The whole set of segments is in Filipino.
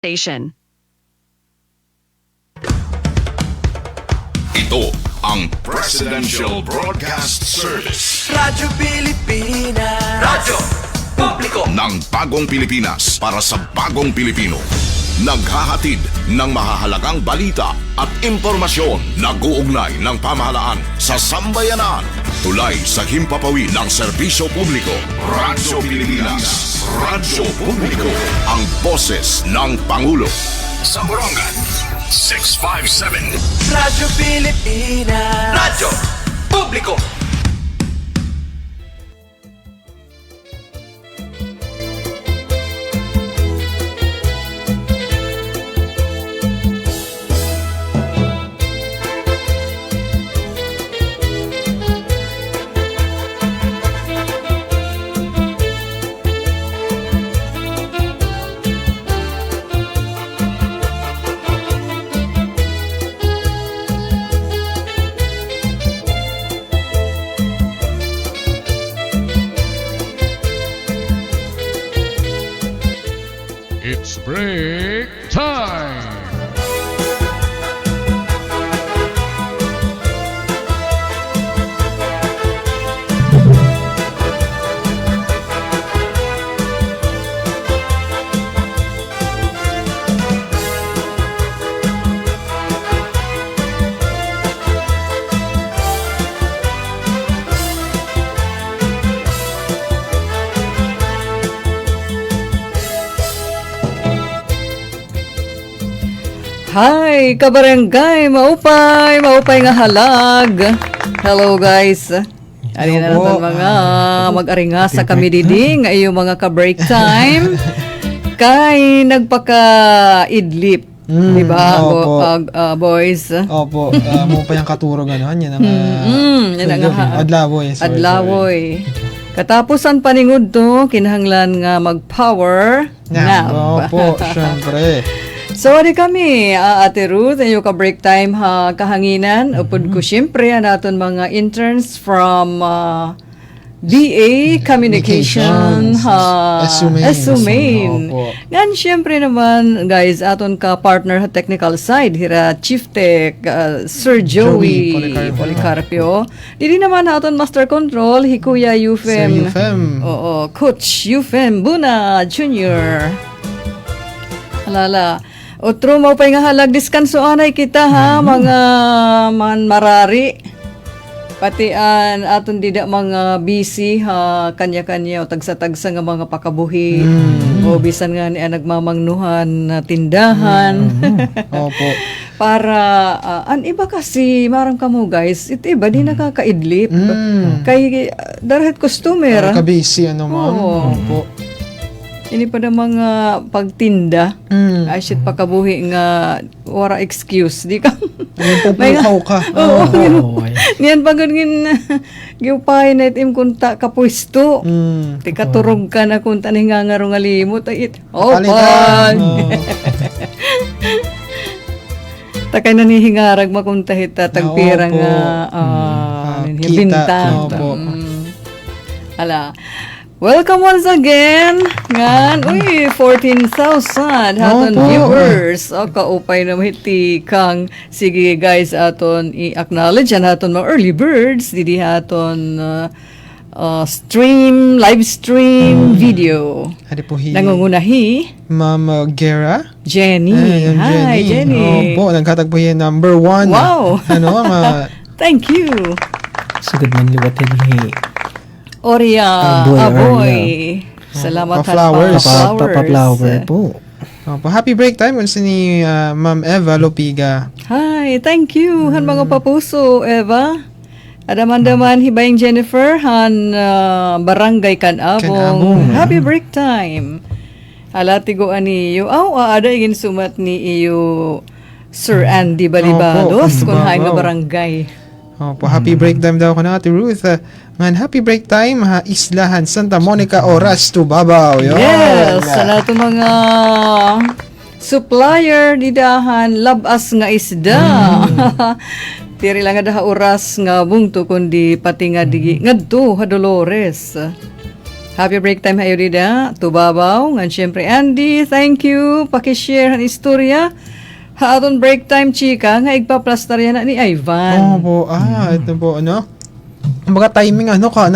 Station. Ito ang Presidential Broadcast Service Radyo Pilipinas. Radyo Publiko ng Bagong Pilipinas para sa Bagong Pilipino. Naghahatid ng mahahalagang balita at impormasyon na guugnay ng pamahalaan sa sambayanan. Tulay sa himpapawid ng serbisyo publiko. Radyo Pilipinas. Radyo Publiko. Ang boses ng Pangulo. Sa Borongan, 657. Radyo Pilipinas. Radyo Publiko. It's break time! Hi, kabarangay, maupay nga halag. Hello guys. Ari na natin mga mag-aringa sa kami didi nga iyo mga ka-break time. Kay nagpaka-idlip, di ba? Boys. Opo, mo pa yung katurog ano, yan ang yan ang adlawoy. Adlawoy. Katapusan paningud to, kinahanglan nga mag-power nap. Opo, syempre. So, di kami, Ate Ruth, yung ka-break time kahanginan. Upod ko, syempre, naton mga interns from BA Communication, Esumain. Yan, syempre naman, guys, aton ka-partner sa technical side, hira Chief Tech, Sir Joey Policarpio. Dili naman aton Master Control, Hikuya Yufem. Oo, Coach Yufem Buna Jr. Alala. Otro mo pa nga halag diskanso anay kita ha mga marari pati aton dida mga busy ha kanya-kanya o tagsa-tagsa nga mga pakabuhi o bisan nga ni nagmamangnuhan na tindahan. Opo. Para an iba kasi marang kamo guys it iba di nakakaidlip kay darahet customer Kabisi ano ma'am. Opo. Ini pada mga pagtinda. Ay shit pakabuhi nga wara excuse di ka. May ka. Oo. Niyan pagin giupay na itim kunta kapwesto. Ti katurog ka na kunta ni nga nga limot ay it. Opan. Takay na ni hingarag makunta hita tagpira nga bintang. Ala. Welcome once again. Ngan, 14,000 haton viewers. O kaupay na mahiti kang sige guys aton i-acknowledge an haton mga early birds didi haton live stream video. Hadi po Nangungunahi Ma'am Gera. Jenny. Hi Jenny. Opo, nagkatagpo yan number 1. Wow. Thank you. Sagad man liwat ni Oria Aboy. Salamat Pa-flowers. Papa-flower po. Opo, happy break time unsa ni Ma'am Eva Lopiga. Hi, thank you. Han mga papuso, Eva. Adaman-daman hibayang Jennifer han barangay Kanabong. Happy break time. Alatigo aniyo. Ada igin sumat ni iyo Sir Andy Balibalos kung hain nga barangay. Opo, happy break time daw ko na Ate Ruth. Ngan happy break time ha Islahan Santa Monica Oras to Babaw. Yes, sa nato mga supplier didahan labas nga isda. Tiri lang nga oras nga bungto kundi pati nga digi ngadto ha Dolores. Happy break time hayo dida. Tubabaw. Ngan syempre Andy, thank you. Pakishare ang istorya. Aton break time chika nga igpa-plaster yan na ni Ivan. Opo, ito po, ano? Mga timing, ano ka,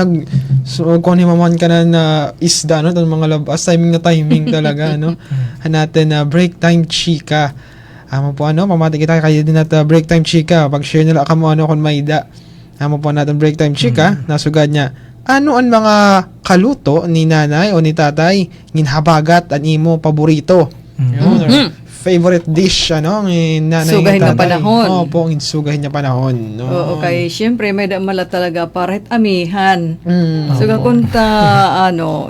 kung himaman ka na isda, no? Itong mga labas, timing talaga, no? Natin na break time chika. Amo po, ano? Pamati kita kayo din at break time chika. Pag-share nila ka mo, ano, kung may da. Amo po natin break time chika. Nasugad niya. Ano ang mga kaluto ni nanay o ni tatay nginhabagat ang imo paborito? Yun, favorite dish, ano, ng nanay Sugahin ni na tatay. panahon. Opo, sugahin niya panahon. No? Oo, kay syempre may damala talaga para hit amihan. Mm. So kakunta ano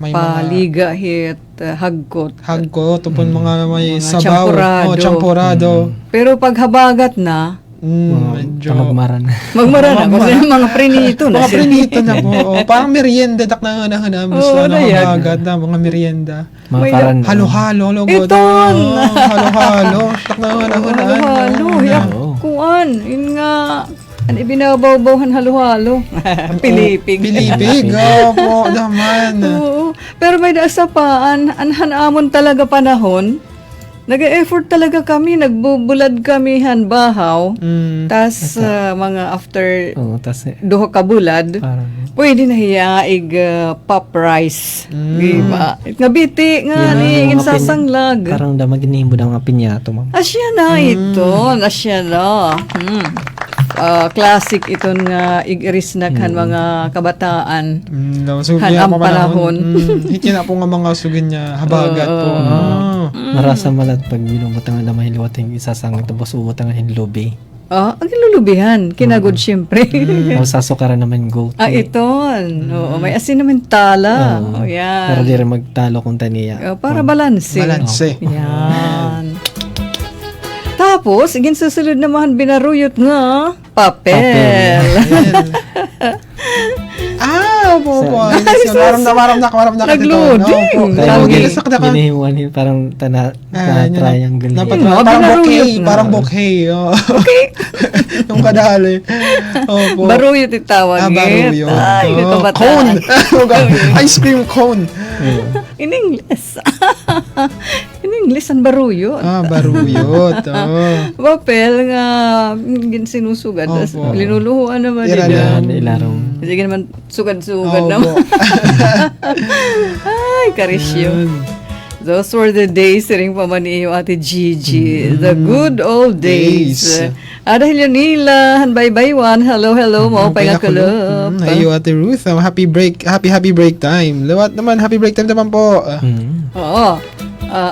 May paliga hit hagkot. Hagko, tupon mga may Mga sabaw. champurado. Champurado. Pero pag habagat na, Medyo. Pamagmaran. magmara na kasi mga prinito na Mga sila. prinito na po. Parang merienda. Tak na namin Oo, sa na yan. nakabagat na mga merienda. Mga May karan. Halo-halo. Lugod. Iton! Halo-halo. Tak na Halo-halo. Yak, Oo. kuan. Yun nga. Ano ibinabaw-bawhan halo-halo. Pilipig. Pilipig. Opo, naman. Oo. Pero may dasapaan. Anhan-amon talaga panahon. Nag-effort talaga kami. Nagbubulad kami hanbahaw. Tas mga after Oo, tas duha ka bulad, parang pwede na hiyaig pop rice. Diba? Nga biti nga ni mga sasanglag. parang damaginimbo ng mga pinyato, ma'am. Asya na ito. Asya na. Classic iton nga igirisnaghan mga kabataan. Han ang panahon. Hiti na po nga mga sugin niya. Habagat po. Marasa malat pag binubutang na may liwating isasangit tapos ubutang ang hinlubi. Ang lulubihan. Kinagod syempre. Tapos sasukaran naman goat. Iton. Oo, may asin naman tala. Oh, yan. Pero di rin magtalo kung taniya. Para balanse. Balanse. Yan. Tapos, igin susunod naman binaruyot nga papel. Opo. Maram na. Nag-loading. Ginihiwan parang triangle. Parang bouquet. Okay. Yung kadali. Opo. Baruyot itawag. Baruyot. Ay, Cone. kabataan. Ice cream cone. In English. In English, ang baruyot. Baruyot. Papel nga sinusugad. Tas Opo. linuluhuan naman Iralan. nila. Ilarong. Sige naman, sugad-sugad Opo. naman. Ay, karisyo. Those were the days, siring pa man iyo, Ate Gigi. The good old days. Dahil yun nila, hanbay-baywan. Hello, mo, paingakulop. Ayo, Ate Ruth. Happy break time. Lewat naman, happy break time naman po. Oo.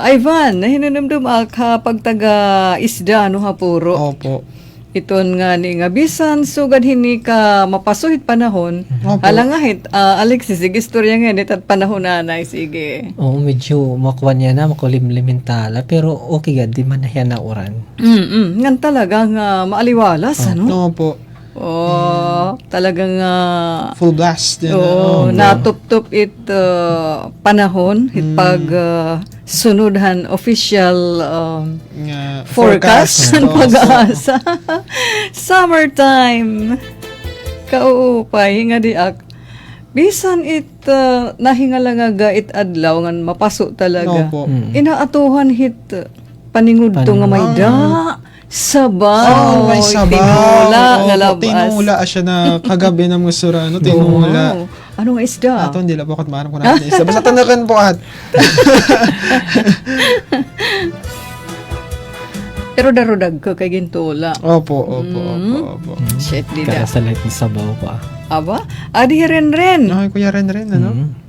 Ivan, nahinanamdum kapag taga isda, no hapuro. Opo. Iton nga ni nga bisan sugad hini ka mapasuhit panahon. Opo. Alangahit Alexis sige istorya nga nit at panahon nanay sige. Oo, medyo makuha niya na, makulimlimintala. Pero okay ga, di man na siya nauran. Ngan talaga nga maaliwalas ano? Opo. Talagang Full blast. natup-tup it panahon hit pag sunudhan official forecast ng pag-asa. Summertime. Kaupay nga diak. Bisan it nahinga lang nga it adlaw nga mapaso talaga. Opo. Inaatuhan hit paningud to nga may da. Sabaw. May sabaw. Tinula nga labas. Tinula siya na kagabi ng musura. Tinula. Wow. Ano nga isda? Ato, hindi lang po ako maram ko natin isda. Basta tanakan po at. Pero darudag ko kay gintula. Opo. Shit, di da. Karasalit ni sabaw pa. Aba? Adi ren. Ay, kuya rin, ano?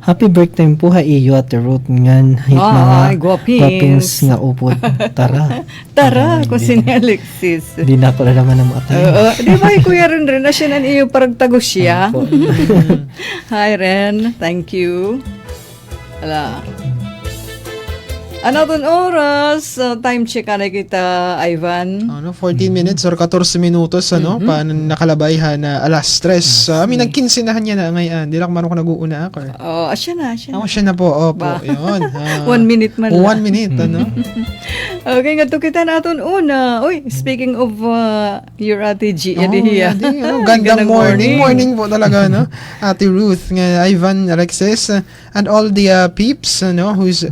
Happy birthday po ha iyo at the root ngan hit Ay, mga guwapings. nga upod. Tara. Tara, ko si Alexis. Di na ko na naman ang matay. Di ba, kuya ren na siya nan iyo parang tagos siya. Hi, Ren. Thank you. Ala. Anaton oras, time check na kita, Ivan. 14 minutes or 14 minutos, pa nakalabay na alas 3. Nagkinsinahan niya na ngayon. Di lang man ako nag-uuna ako. Oh, siya na. Siya na po, opo. Ba? Yun. 1 minute man lang. 1 minute, Okay, nga to kita naton una. Uy, speaking of your Ate G, Edihiya. Gandang morning. Morning po talaga, Ate Ruth, nga Ivan, Alexis, and all the peeps, who's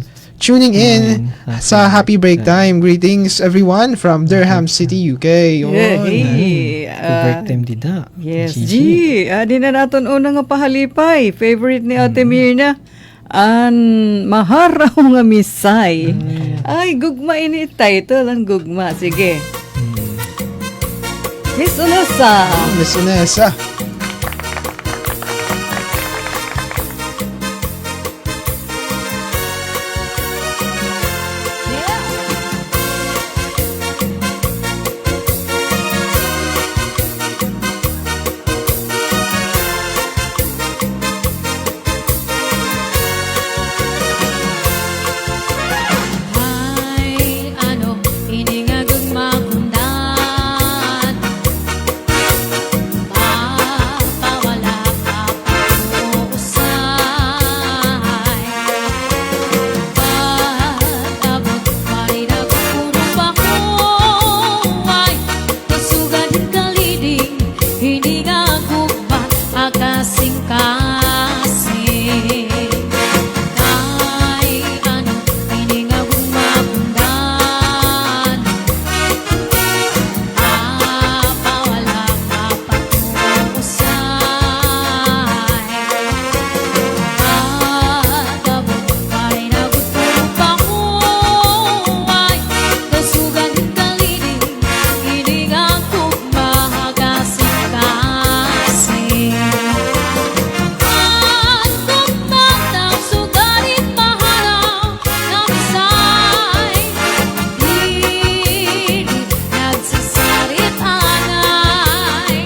tuning in sa Happy Break Time. Greetings everyone from Durham City, UK. Yun. Hey, break time dida. yes, G. Di na naton una nga pahalipay. Favorite ni Ate Mirna. An maharaw nga misay. Ay, gugma ini title ang gugma. Sige. Miss Unasa. Miss Unesa. Ay, ano, ini nga gugmakundan. Mapawala ka pag-uusay. Pag-abot pa rin ako puno bakuay. Kasugan kaliding, hindi nga gugma akasing-kasing. Ay, ano, hindi nga gumagundan. Pawala ka pag-uusay. Pag-abot pa rin ako puro pakuay. Kasugan kaliding, hindi nga gugma akasing-kasing. Matang sugarit maharaw na misay. Dili nagsasarit anay.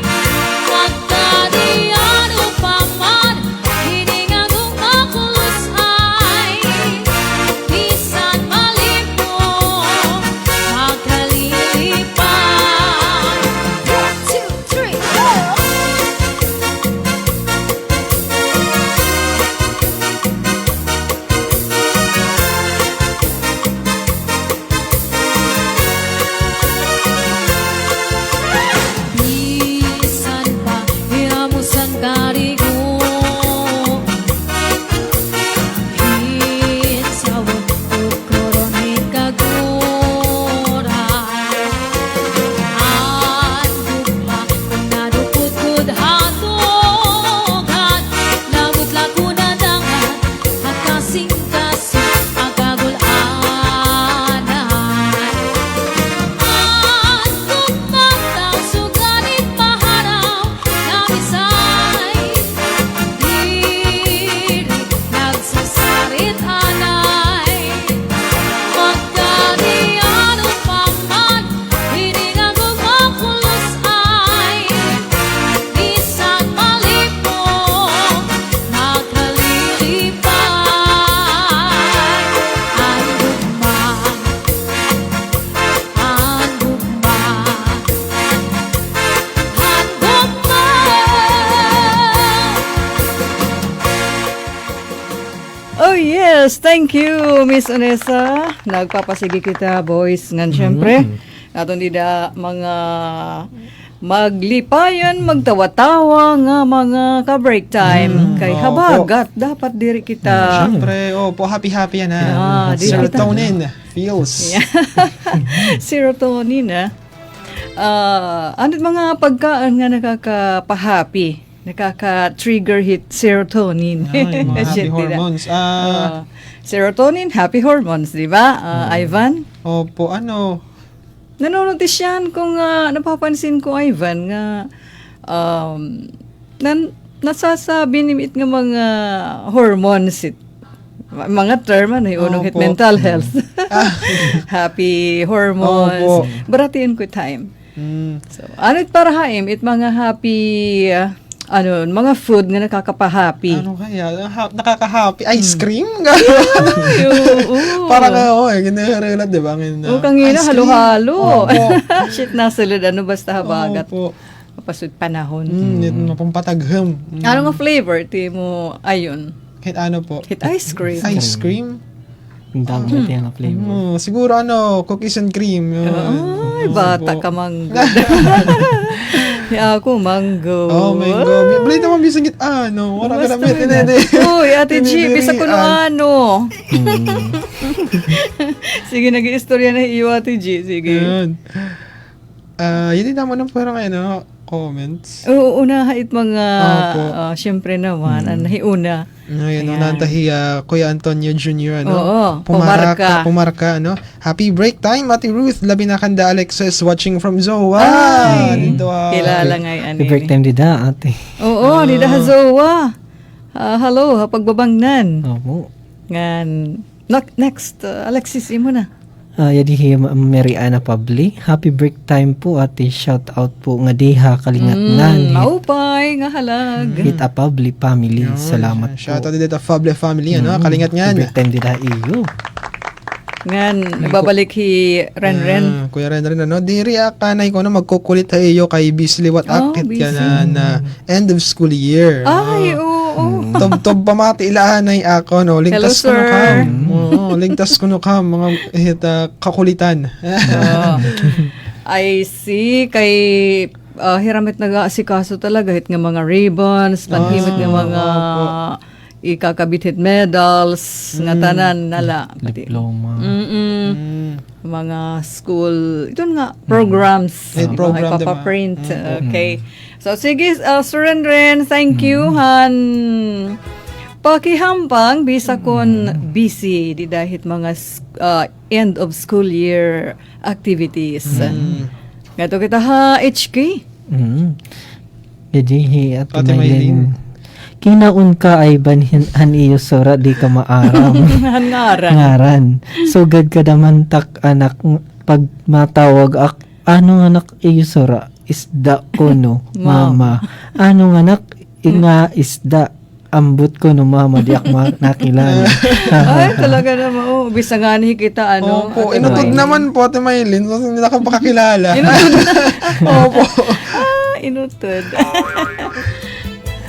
Magkadiano pa man, hindi nga gumakulusay. Bisan malimo, magkalilipay. 1, 2, 3, go! Bisan pa hiramusan karigo. Hitsawon ukroron kaguray. An gugma kung nadukod hatugan. Lagot laguna dangan akasing-kasing agagul-anay. An gugmatang sugarit maharaw na misay. Dili nagsasarit anay. Magkadiano pa man, hindi nga gumakulusay. Bisan malimo, nakalilipay. Ang gugma, ang gugma, ang gugma. Oh yes, thank you Miss Unesa. Nagpapasigi kita boys ngan syempre. Aton dida mga maglipayan, magtawa-tawa nga mga ka-break time. Kay habagat dapat diri kita. Siyempre, happy-happy yan di serotonin feels. Serotonin ano't mga pagkaan nga nakaka-happy, nakaka-trigger hit serotonin. Ay, mga happy Shit, dida. hormones. Serotonin, happy hormones, di ba? Ivan? Opo, Nanonotice yan kung napapansin ko, Ivan, nga nasasabi ni Mit nga mga hormones, mga term, unong hit Opo. mental health. Happy hormones. Opo. Baratiin ko time. So, ano't para haim, it mga happy mga food nga nakakapahappy. Ano kaya? Nakaka-happy. Ice cream? Ay, oo. Parang ginarelat, di ba? O kangina, Ice cream. halo-halo. Opo. Shit na sulod, basta habagat. Opo. Kapasod panahon. Ito na pong patagham. Ano nga flavor? Ti mo, ayun. Kahit ano po. Hit ice cream. Ice cream? Ang dami natin ang flavor. Siguro cookies and cream. Yun. Ay, bata Opo. ka mango. Ako, mango. Oh my God. Blade naman bisang wala ka Basta namin. na. Uy, Ate G, bisa ko ano. Sige, nag-iistorya na iyo, Ate G. Sige. Yun. Yun din naman ang parang comments. Oo, unahait mga, Opo. syempre naman, nahiuna. Ayun, Ayan. nantahi Kuya Antonio Jr. Oo, Pumarka, Happy break time, Ate Ruth. Labi na kanda Alexis watching from Zoa. Ay, Dito, kilala nga yan. The break time dida, ate. Oo, di da hazowa. Hello, pagbabangnan. Opo. Ngan, next, Alexis, imo na. Yadi Mary Ana Pabli. Happy break time po, ate. Shout out po nga diha kalingatnan. Maupay, nga halag. Hit a Pabli family. Salamat po. Shout out dito Fable family, kalingat Happy nyan. break time dida iyo. Ngan, babalik hi Ren. Kuya Ren, diri kanay ko na magkukulit iyo kay Bisliwat akit busy. ka na end of school year. Ay, oo. Tob pamati ilaanay ako, no. Ligtas Hello, ko no sir. kam. Ligtas ko no kam, mga kakulitan. I see, kay hiramit nag-aasikaso talaga, hit nga mga ribbons, panhimit nga mga ikakabit medals, nga tanan, nala. Diploma. Mga school, ito nga, programs. Program, Mga diba? ipapaprint. Okay. So, sige, Sir Ren, thank you, Han. Pakihampang, bisa kon busy, di dahit mga end of school year activities. Ngato kita ha, HK. Yadi at Ate Maylin. Kinaun ka ay banhin iyo sora di ka maaram. Hangaran. Ngaran. Sugad ka daman tak anak pag matawag anong anak iyo sora isda ko no mama. Anong anak nga isda ambot ko no mama di ako nakilala. Ay, talaga naman. Oh, bisa nga ni kita, Opo, Ate inutod Maylin. naman po, Ate Maylin. So, hindi na ka pakakilala. Opo. Inutod.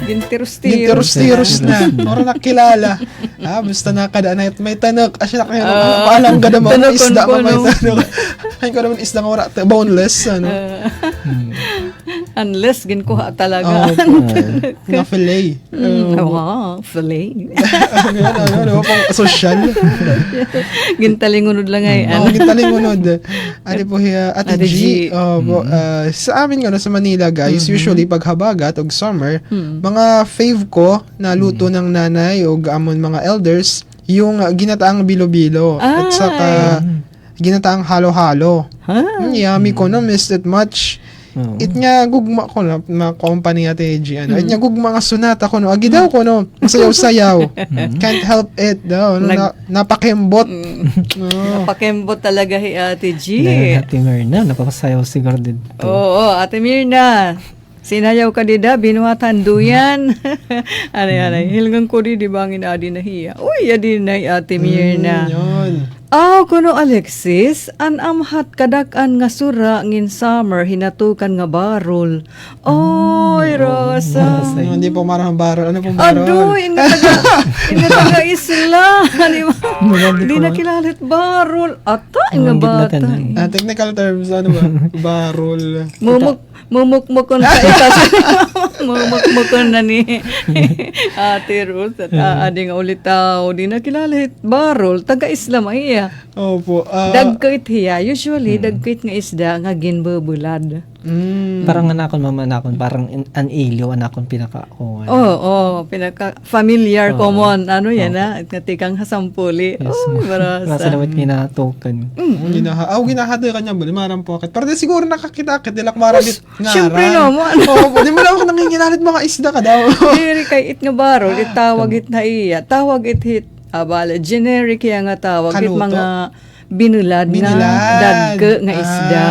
Gintiros-tiros. Gintiros-tiros na. Para nakilala. Basta nakadaan na may tanok. Asya na kayo. Paalam ka naman. Tanok Isda ko, ka may no? tanok. Ay ko naman isda ka wala. Boneless. Unless ginkuha talaga. Nga filet. Wow, filet. Ano pang social. Gintalingunod lang ay. Kita lingunod. Ate po hiya, Ate Ate G. G. Sa amin sa Manila guys, usually pag habagat o summer, mga fave ko na luto ng nanay o amon mga elders, yung ginataang bilo-bilo. At saka ginataang halo-halo. Yummy ko no, missed it much. It nga gugma ko na company Ate G. It nga gugma nga sunata ko no. Agi daw ko no. Sayaw-sayaw. Can't help it daw. Napakembot. Napakembot talaga hi Ate G. Dahil Ate Myrna, napapasayaw siguro dito. Oo, Ate Mirna. Sinayaw ka dida, binuhatan duyan. Anay, hilgang ko di bangin adi na hiya. Uy, adi na Ate Mirna. Yun. Kuno Alexis, an amhat kadak-an nga sura ngin summer hinatukan nga barol. Oy, Rosa. Hindi po marang barol. Ano po barol? Aduy, ina taga isla. Di ba? Di na kilalit barol. Ata, nga bata. Technical terms, ano ba? Barol. Mumukmukon sa itas. Mumukmukon na ni Ate Ruth at adi nga ulitaw. Di na kilalit barol. Taga isla maiya. Opo. Dagkait hiya. Usually, dagkait nga isda nga ginbubulad. Parang anakon mama anakon parang an ilyo anakon pinaka Pinaka familiar common ano yan na tikang hasampuli. Yes, Barasa. Nasa naman kinatukan. Ginahati kanya ba? Limarang pocket. Pero di siguro nakakita-kit. Dilak marabit nga. Siyempre naman. Opo. Di mo lang ako nanginginalit mga isda ka daw. Diri kay it nga barol, itawag it na iya. Tawag it hit. Abala, generic kaya nga tawag. It Kaluto. mga binulad nga dagke nga isda.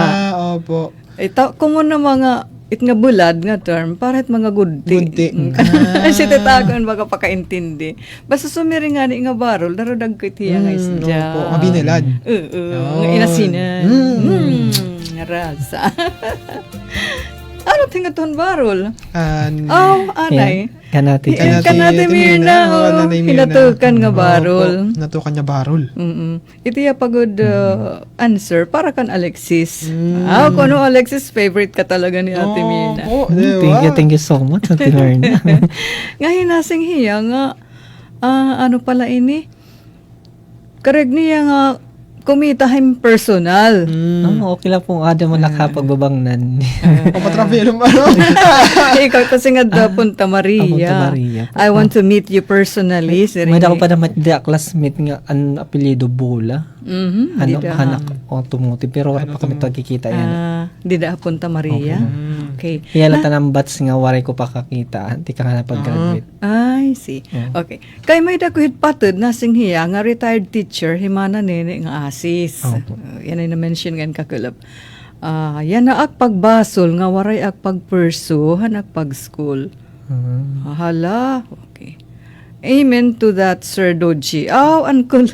Opo. Ito, kung na mga it nga bulad nga term, paret mga gudti. Gudti. Siya tatagan baka pakaintindi. Basta sumiri nga ni nga barol, darodag ko itiya nga isda. Opo, nga binilad. Nga inasinan. Rasa. Ano tingaton barol? Anay. Kanati. Kanati Mirna. Hinatukan nga barol. Hinatukan niya barol. Ito ya pagod answer para kan Alexis. Kung ano Alexis, favorite ka talaga ni Ate Mirna. Thank you so much, Ate Mirna. Nga hinasing hiya nga, ano pala ini? Kareg niya nga, kumita him personal. Okay lang po, ada mo nakapagbabangnan. Papatravel mo. Ikaw kasi nga Punta Maria. Punta Maria. I want to meet you personally. May ako pa naman di classmate nga ang apelido Bola. Hanak automotive pero wala pa kami tagkikita yan. Di da Punta Maria. Okay. Kaya lata ng bats nga waray ko pa kakita. Di ka nga napag-graduate. I see. Okay. Kay may dakuhit patod na singhiya nga retired teacher himana nene nga asis. Yan ay na-mention nga kakulap. Yan na ak pagbasol nga waray ak pagperso hanak pag-school. Hala. Okay. Amen to that, Sir Doji. Uncle,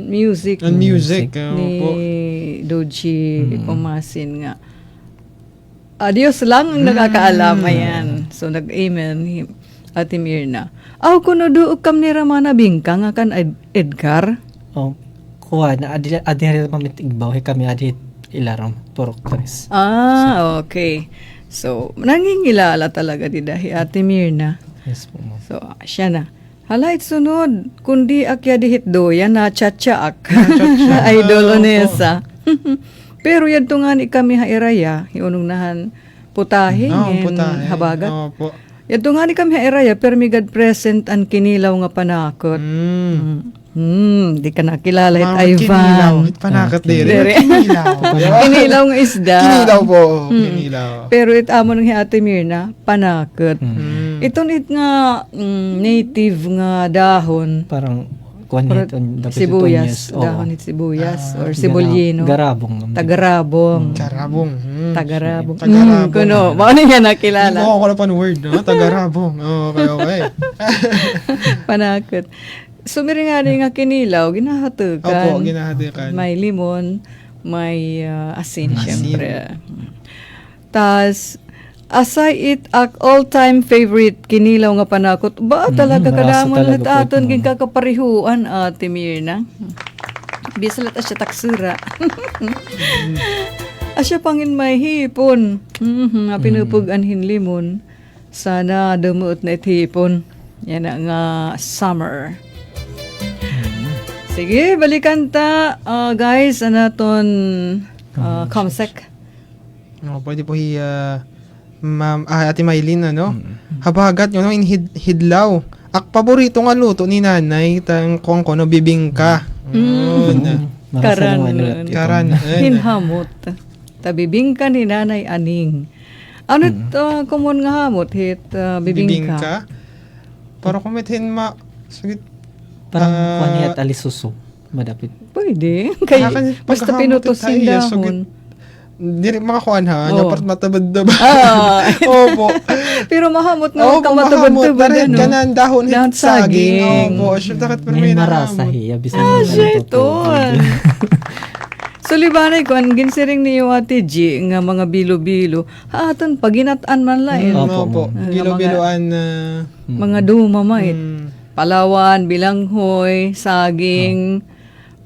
music. Ang music. Ni Doji Pumasin nga. Diyos lang ang nakakaalama yan. So, nag-amen Ate Mirna. Kuno doon kam ni Ramana Bingka nga kan Edgar? Kuha na. Adi rin mamitigbaw. Kami adi ilaram. Purok tres. Okay. So, nangingilala talaga di dahi Ate Mirna. Yes po mo. So, siya na. Halait sunod, kundi akya dihit doya na chachaak. Idol onesa. Pero yadto nga ni kami hairaya, iunungnahan putahin, habagat. Yadto nga ni kami hairaya, permigad present an kinilaw nga panakot. Di ka nakilala it Ivan. Panakot diri. Kinilaw nga isda. Kinilaw po. Kinilaw. Pero it amon ng Ate Mirna, panakot. Itong it nga native nga dahon. Parang sibuyas. Dahon it sibuyas. Or sibulyino. Garabong. Tagarabong. Tagarabong. Kuno, baka nga nakilala. Hindi ko pa ng word. Tagarabong. Okay. Panakot. Sumiri nga nga kinilaw, ginahatukan. Opo, ginahatukan. May limon, may asin, syempre. Tas, asay it ak all-time favorite kinilaw nga panakot. Ba talaga kadamon lahat aton ginkakaparihuan Ate Mirna. Bisalat asya taksura. Asya pangin may hipon. Pinupugan hinlimon. Sana dumuot na hipon. Yan nga summer. Sige, balikan ta. Guys, anaton Comsec. Pwede po Ma'am, Ate Maylin, habagat yun, hidlaw. Ak paborito nga luto ni nanay, kung kono bibingka. Karan. Hinhamot. Tabibingka ni nanay aning. Ano kumon nga hamot, bibingka? Para kumithin sagit. Parang kuwaniyat alisuso. Madapit. Pwede. Basta pinutosin dahon. Dili makakuan ha, nya part matabad-tabad. Opo. Pero mahamot nga ka matabad-tabad ano. Kanan dahon hit saging. Opo, syud dakat pero may marasa hiya bisan. Shaiton. So libanay ko ang ginsiring niyo Ate G nga mga bilo-bilo. Haatan paginat-an man lain. Opo. Bilo-biloan mga dumamait. Palawan, bilanghoy, saging.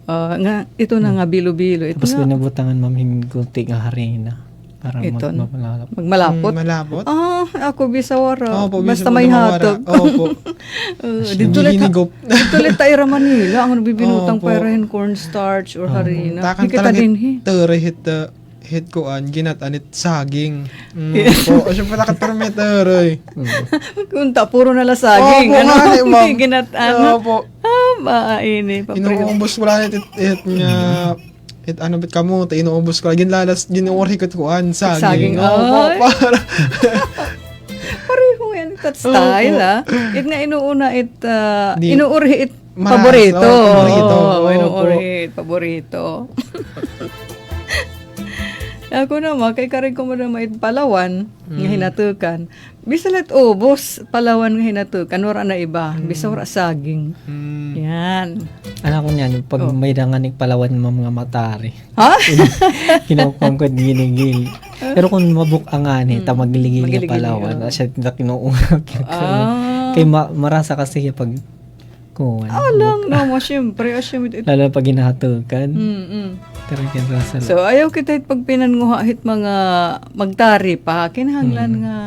Nga ito na nga bilo-bilo. Tapos binabutangan mamhinggunti nga harina para magmalapot. Malapot? Ako bisawara. Opo, basta may hatog. Opo. Dito ulit tayo Manila ang bibinutang perahin cornstarch or harina. Takan talaga tere hit koan ginatanit saging. Opo, syempre takat permeter. Kunta puro na la saging. Opo, ginatan. Opo. Maaini. Inuubos ko lang nga ano bit kamo, inuubos ko lang ginuorhi ko koan saging. Opo, para pareho yan itat style It nga inuuna inuurhi paborito. Inuurhi paborito. Ako naman, kay karin ko mo na may Palawan, nga hinatukan. Bisa let ubos, Palawan nga hinatukan, wala na iba. Bisa wala saging. Yan. Anak ko niyan, pag may nanganig Palawan mga matari. Ha? Kinukuha ko ginigil. Pero kung mabuk ang ani, tamagiligil Magiligil, nga Palawan, oo. siya kinuunga. Kay marasa kasi siya pag kuwan. Lang, no, mo, syempre, asyempre. Lalo pag hinahatukan. Pero kinrasa lang. So, ayaw kita pag pinanguhahit mga magtari pa, kinahanglan nga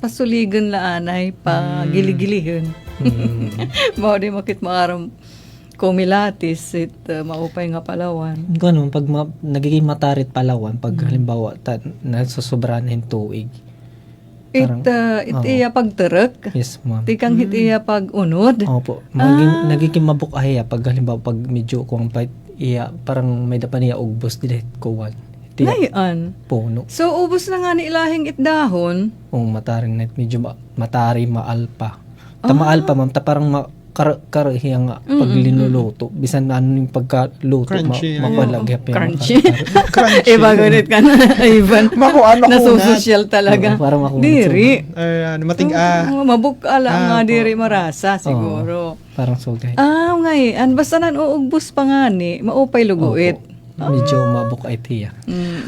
pasuligan laanay, pa giligilihin. Mao di makit maaram kumilatis, maupay nga Palawan. Kung ano, pag nagiging matarit Palawan, pag halimbawa, nasusobrahan ng tuig. It oo. iya pagterek, Yes, ma'am. tikang hit iya pag unod. Opo. Nagiging mabukaya pag halimbawa pag medyo kuwang pait iya parang may dapan niya ugbos dili kuwan. Ngayon. Puno. So, ubos na nga ni ilahing itdahon. Mataring net medyo matari maalpa. Maalpa ma'am ta parang karahiya nga pag linuluto bisan ano yung pagkaluto Crunchy, mapalagyap yan. Crunchy. Crunchy. Iba gunit ka na, Ivan. Makuan, makunat. Nasusosyal talaga. Oo, parang makunat. Diri. Matiga. Mabukala nga diri marasa siguro. Parang sugay. Ngayon, basta nan uugbos pa nga ni, maupay luguit. Medyo mabukay tiya.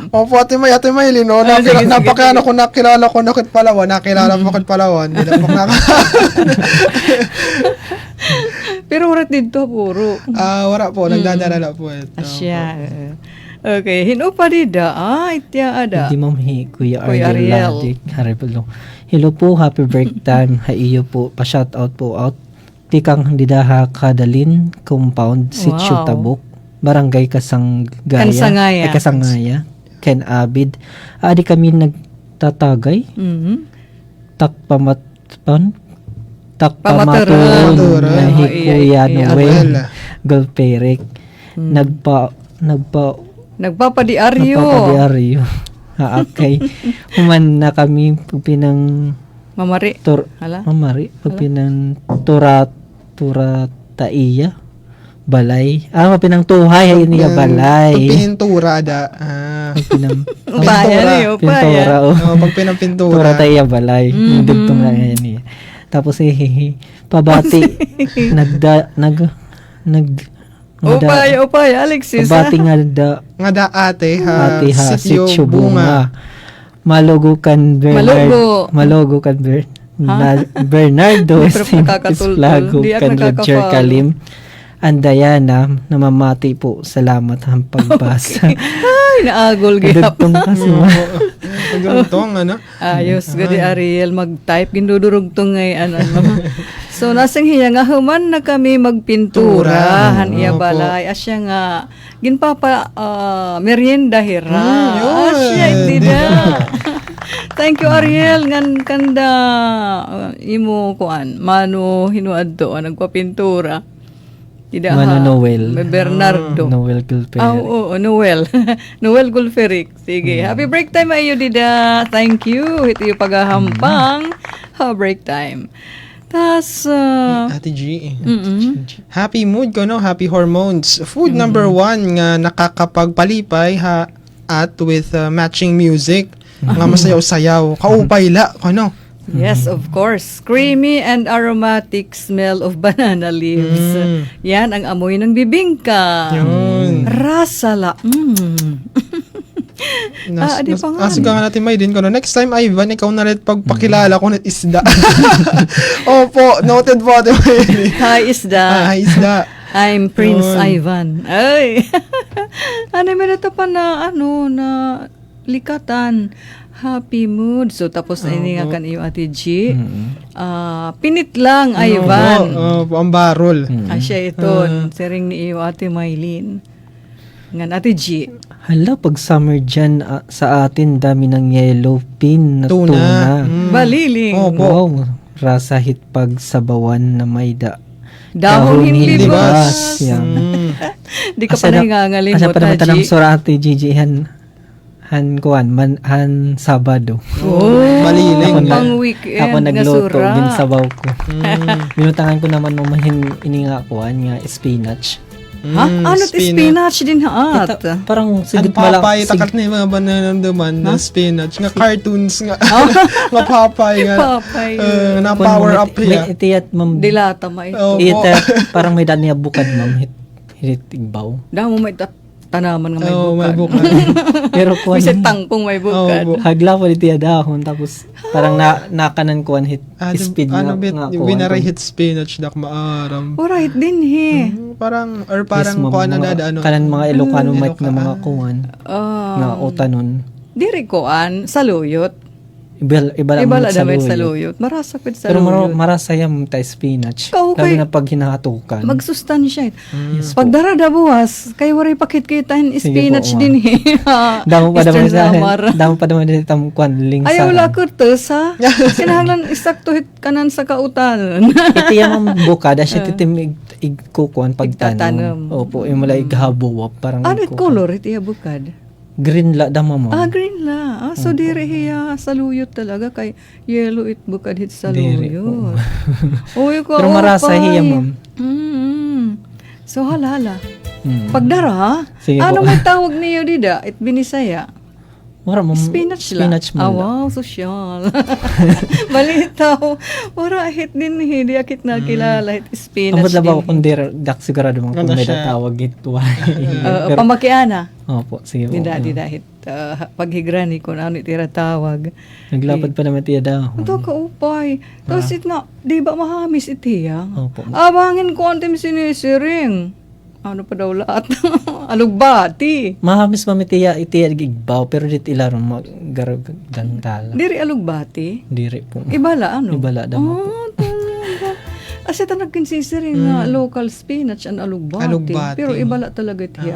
Opo, Ate May, Lino. Napakano ko nakilala ko nakit Palawan. Nakilala mo nakit Palawan. Di na Pero urat dito, puro. wala po. Nagdadala po. Asya. Okay, hinupa dida. Itya ada. Hindi ma'am, Kuya Kuya Ariel Ariel. Ladik. Haripulong. Hello po, happy break time. Iyo po, pa-shoutout po out. Tikang Didaha Kadalin Compound, Sitio Wow. Tabuk, Barangay Kasanggaya. Kansangaya. Kasangaya. Ken Abid. Adi kami nagtatagay. Takpamaturon. Pamaturon. Nahi Kuya Iya, Noel Golperek. Nagpapadiaryo. Nagpapadiaryo. Okay. Human na kami pinang Mamari. Hala? mamari pinang taiya balay. Pinang tuhay ay niya balay. Pag pinintura, Pinang Upaya. pintura. Pag pinampintura. Tura taiya balay. Dugtong na yan niya. Tapos pabati Upaya, Alexis. pabati nga Nga da ate ati ha sityo sityo bunga. Malogo kan Bernardo Pero nakakatultol. Plago Di ako kan Roger nakakapalo. Kalim Andayana namamati po salamat ang pagbasa. Ay, naagol gyap. Dugtong kasi Ganitong, ano? Ayos, gadi Ariel, mag-type, gindudurog to ngayon. So, nasang hiya nga, human na kami magpintura, han iya balay, asya nga, ginpapa, merienda hira. yun. Asya, hindi na. Thank you, Ariel, ngan kanda, imo kuan, mano hinuad to, nagpapintura. Ida Mano Noel. Bernardo. Noel Gulper. Oo, Noel. Noel Gulferic. Sige. Happy break time ayo dida. Thank you. Ito yung paghahampang. Break time. Tas, Ate G. Happy mood ko, no? Happy hormones. Food number 1 nga nakakapagpalipay at with matching music. Nga masayaw-sayaw. Kaupay la, ano? yes, of course. Creamy and aromatic smell of banana leaves. Yan ang amoy ng bibingka. Yun. Rasala. Di pa nga. Asig nga natin may din ko. No? Next time, Ivan, ikaw na rin pagpakilala ko ng isda. Opo, noted po. Ate May. Hi, isda. Isda. I'm Prince Yun. Ivan. Ay. Ano may pa na na likatan. Happy mood. So tapos na ini nga kan iyo Ate G. Pinit lang Ivan. Ang barol. Asya ito. Sering ni iyo Ate Maylin. Ngan Ate G. Hala, pag summer dyan sa atin, dami ng yellow pin na Tuna. tuna. Baliling. Opo. Wow, rasa hit pag sabawan na may Dahon hindi bas. Yan. Di ka pa nangangalimot Asa pa naman na tanang G. surati, Gigi, han Sabado. Maliling. Pang weekend Ako nga nagluto, sura. ginsabaw ko. Binutangan ko naman mahin ininga ko, nga spinach. Ha? Ano spinach din haat? Parang Ang sigit malak. papay, takat na yung mga bananamdaman na spinach. Nga cartoons nga. Nga papay nga. Papay. Na power up May ya. itiyat, ma'am. Dilata may. Oh, Ita, parang may dani bukad, ma'am. Hit igbaw. Damo may tanaman nga may Oh, may bukad. bukad. Pero kuan, Bisan tangkong may bukad. Oh, hagla pa dito dahon. Tapos, parang nakanan kuan hit speed ano nga. bit, nga yung kuan. binaray hit spinach dak maaram. Alright din he. Parang, or Yes, parang ma'am, kuha na mga- dada, ano. Kanan mga Ilocano might nga Ilocano. mga kuan. Nga utanon. Diri koan saluyot. Iba Ibala sa damit luyo. saluyot. Marasapit Pero saluyot. marasayam tayo spinach. Ikaw Lalo kay- na pag hinahatukan. Magsustansya. Yes Pag po. darada buwas, kay waray pakit-kitain Sige spinach po, din he. Damo pa naman Eastern sa Samar. damo pa naman din tam kuan ling Ayaw wala kurtos ha. Sinahaglan isakto hit kanan sa kautanon. Iti yung bukada siya titim igkukuan Igtatanom. pagtanom. Opo, yung mala ighabuwap parang Ano igkukuan. color iti bukad? Green la dama mo. Green la. So diri hiya saluyot talaga kay yellow it bukad hit Diri saluyot. Uy ko. Pero marasa hiya, ma'am. So hala. Hmm. Pagdara ha? Sige Ano po. may tawag niyo dida? It binisaya. Mura mo Spinach la. spinach mo. Wow, sosyal. Balitaw. Wara hit din hindi akit na kilala hit spinach. Ambot lang ba din. kung dak sigurado mo kung Ganda may siya. tawag ito. Pamakiana. Opo, sige po. Dida hit paghigrani ko na ano itira tawag. Naglapad pa naman tiya dahon. Ito kaupay. Tapos it nga, di ba mahamis itiya? Opo. Abangin ko antim sinisiring. Ano pa daw lahat? Alugbati. Mahamis mamitiya itiya igbaw pero dit ilaron magarag dantal. Diri alugbati. Diri po. Ibala ano? Ibala damo po. Talaga. Kasi talagang kinsisiring nga local spinach and alugbati. Alugbati. Pero ibala talaga itiya.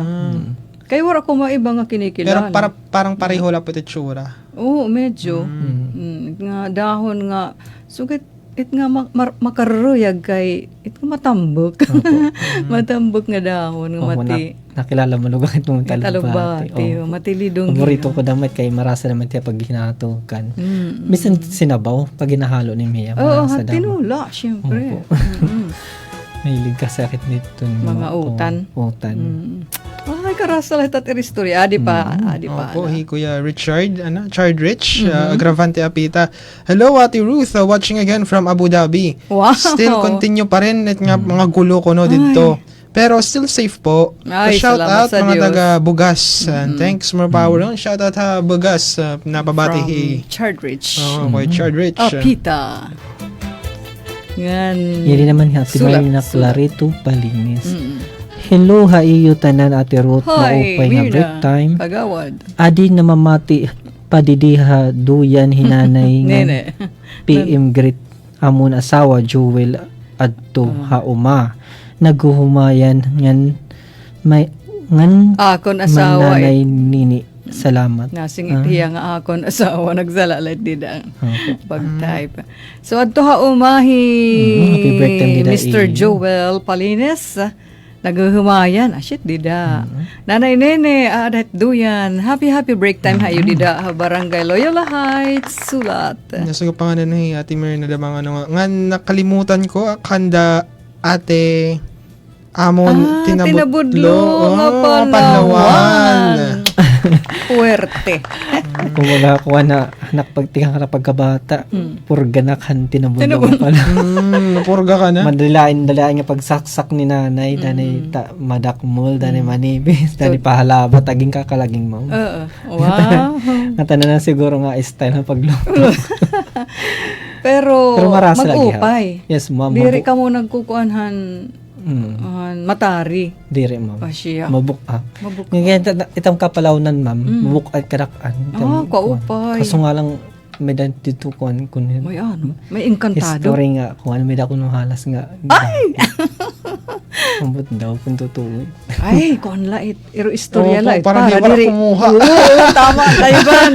Kaya wala ko maiba nga Pero kinikilala. parang pareho lang po ito tsura. Oo, medyo. Nga dahon nga. Sugat, it nga makaruyag kay, it nga matambok. Matambok nga dahon, nga Opo, mati. nakilala mo lugar itong Talugbati. talugbati. Matilidong. Paborito ko damit kay marasa naman tiya pag hinatukan. Mm. Minsan sinabaw pag hinahalo ni Mia. Oo, marasa daw. tinula, syempre. Mahilig ka sakit nito. Mga utan. Utan. Ay, karasa lahat at iristorya. Adi pa. Opo, hi Kuya Richard, Chard Rich, Agravante Apita. Hello, Ate Ruth, watching again from Abu Dhabi. Wow. Still continue pa rin at nga mga gulo ko no dito. Pero still safe po. Ay, Shout salamat out sa mga Diyos. taga Bugas. And thanks more power. Shout out ha Bugas. Napabati hi. From Chardrich. Kuya Chard Rich. Pita. Yan. Yan din naman ha. Sulat, Tinay na sulat. Clarito Palinis. Hello ha iyo tanan Ate Ruth. Hoy, Maupay nga Mirna. break time. Kagawad. Adi na mamati padidiha duyan hinanay nga Nene. PM Grit amon asawa Jewel adto hauma naguhumayan ngan may ngan Akon asawa mananay nini salamat. Nasing itiya nga akon asawa nagsalalat dida Opo. pag-type. So adto ha umahi Happy birthday, Dida Mr. E. Joel Palines. Naguhumayan. Shit, dida. Nanay Nene, adat duyan. Happy break time hayo dida. Barangay Loyola Heights, Sulat. Nasa pa nga na Ate Mirna na mga ano nga nakalimutan ko kanda Ate Amon tinabudlo nga Palawan. Puwerte. Kung wala ko na anak pagtinga ka na pagkabata, purganakan tinabulong Tinabulong. pala. Napurga ka na. Dalain nga pagsaksak ni nanay, danay madakmul, danay manibis, danay pahalaba, taging kakalaging mo. Wow. Natanan na siguro nga style ng pagluto. Pero marasa lagi, mag-upay. ha? Yes, ma'am. Diri ka mo nagkukuanhan matari. Diri, ma'am. Pasya. Mabuk Mabuk. Ngayon, itang kapalawnan, ma'am. Mabuk at karakan. Kaupay. Kaso nga lang, may dito kun May ano, may engkantado. history nga, kung ano may dako nung halas nga. Ay! Ambot daw, kung totoo. Ay, kuan lait. Iro istorya Opo, lait. parang di wala kumuha. Oo, tama, tayban.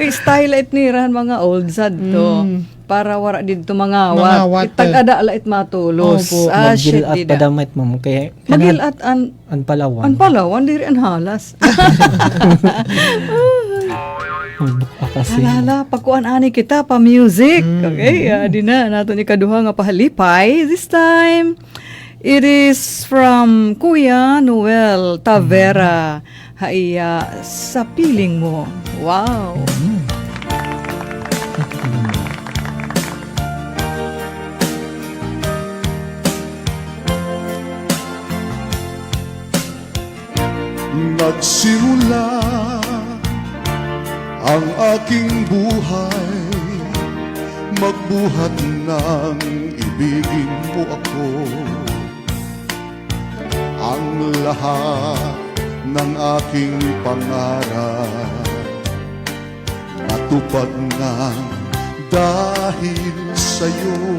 Style lait ni ran mga old sad to. Para wara dito mga Mangawat, Itag-ada lait matulos. Opo. Shit, Mag-gilat dida. padamit, ma'am. Kaya, Magilat an Palawan. Palawan, diri an halas. Mabuk kasi. Alala, pagkuan ani kita pa music. Okay, di na nato ni kaduha nga pahalipay this time. It is from Kuya Noel Tavera. Haiya, sa piling mo. Wow. Nagsimula ang aking buhay, magbuhat ng ibigin mo ako. Ang lahat ng aking pangarap natupad na dahil sa'yo.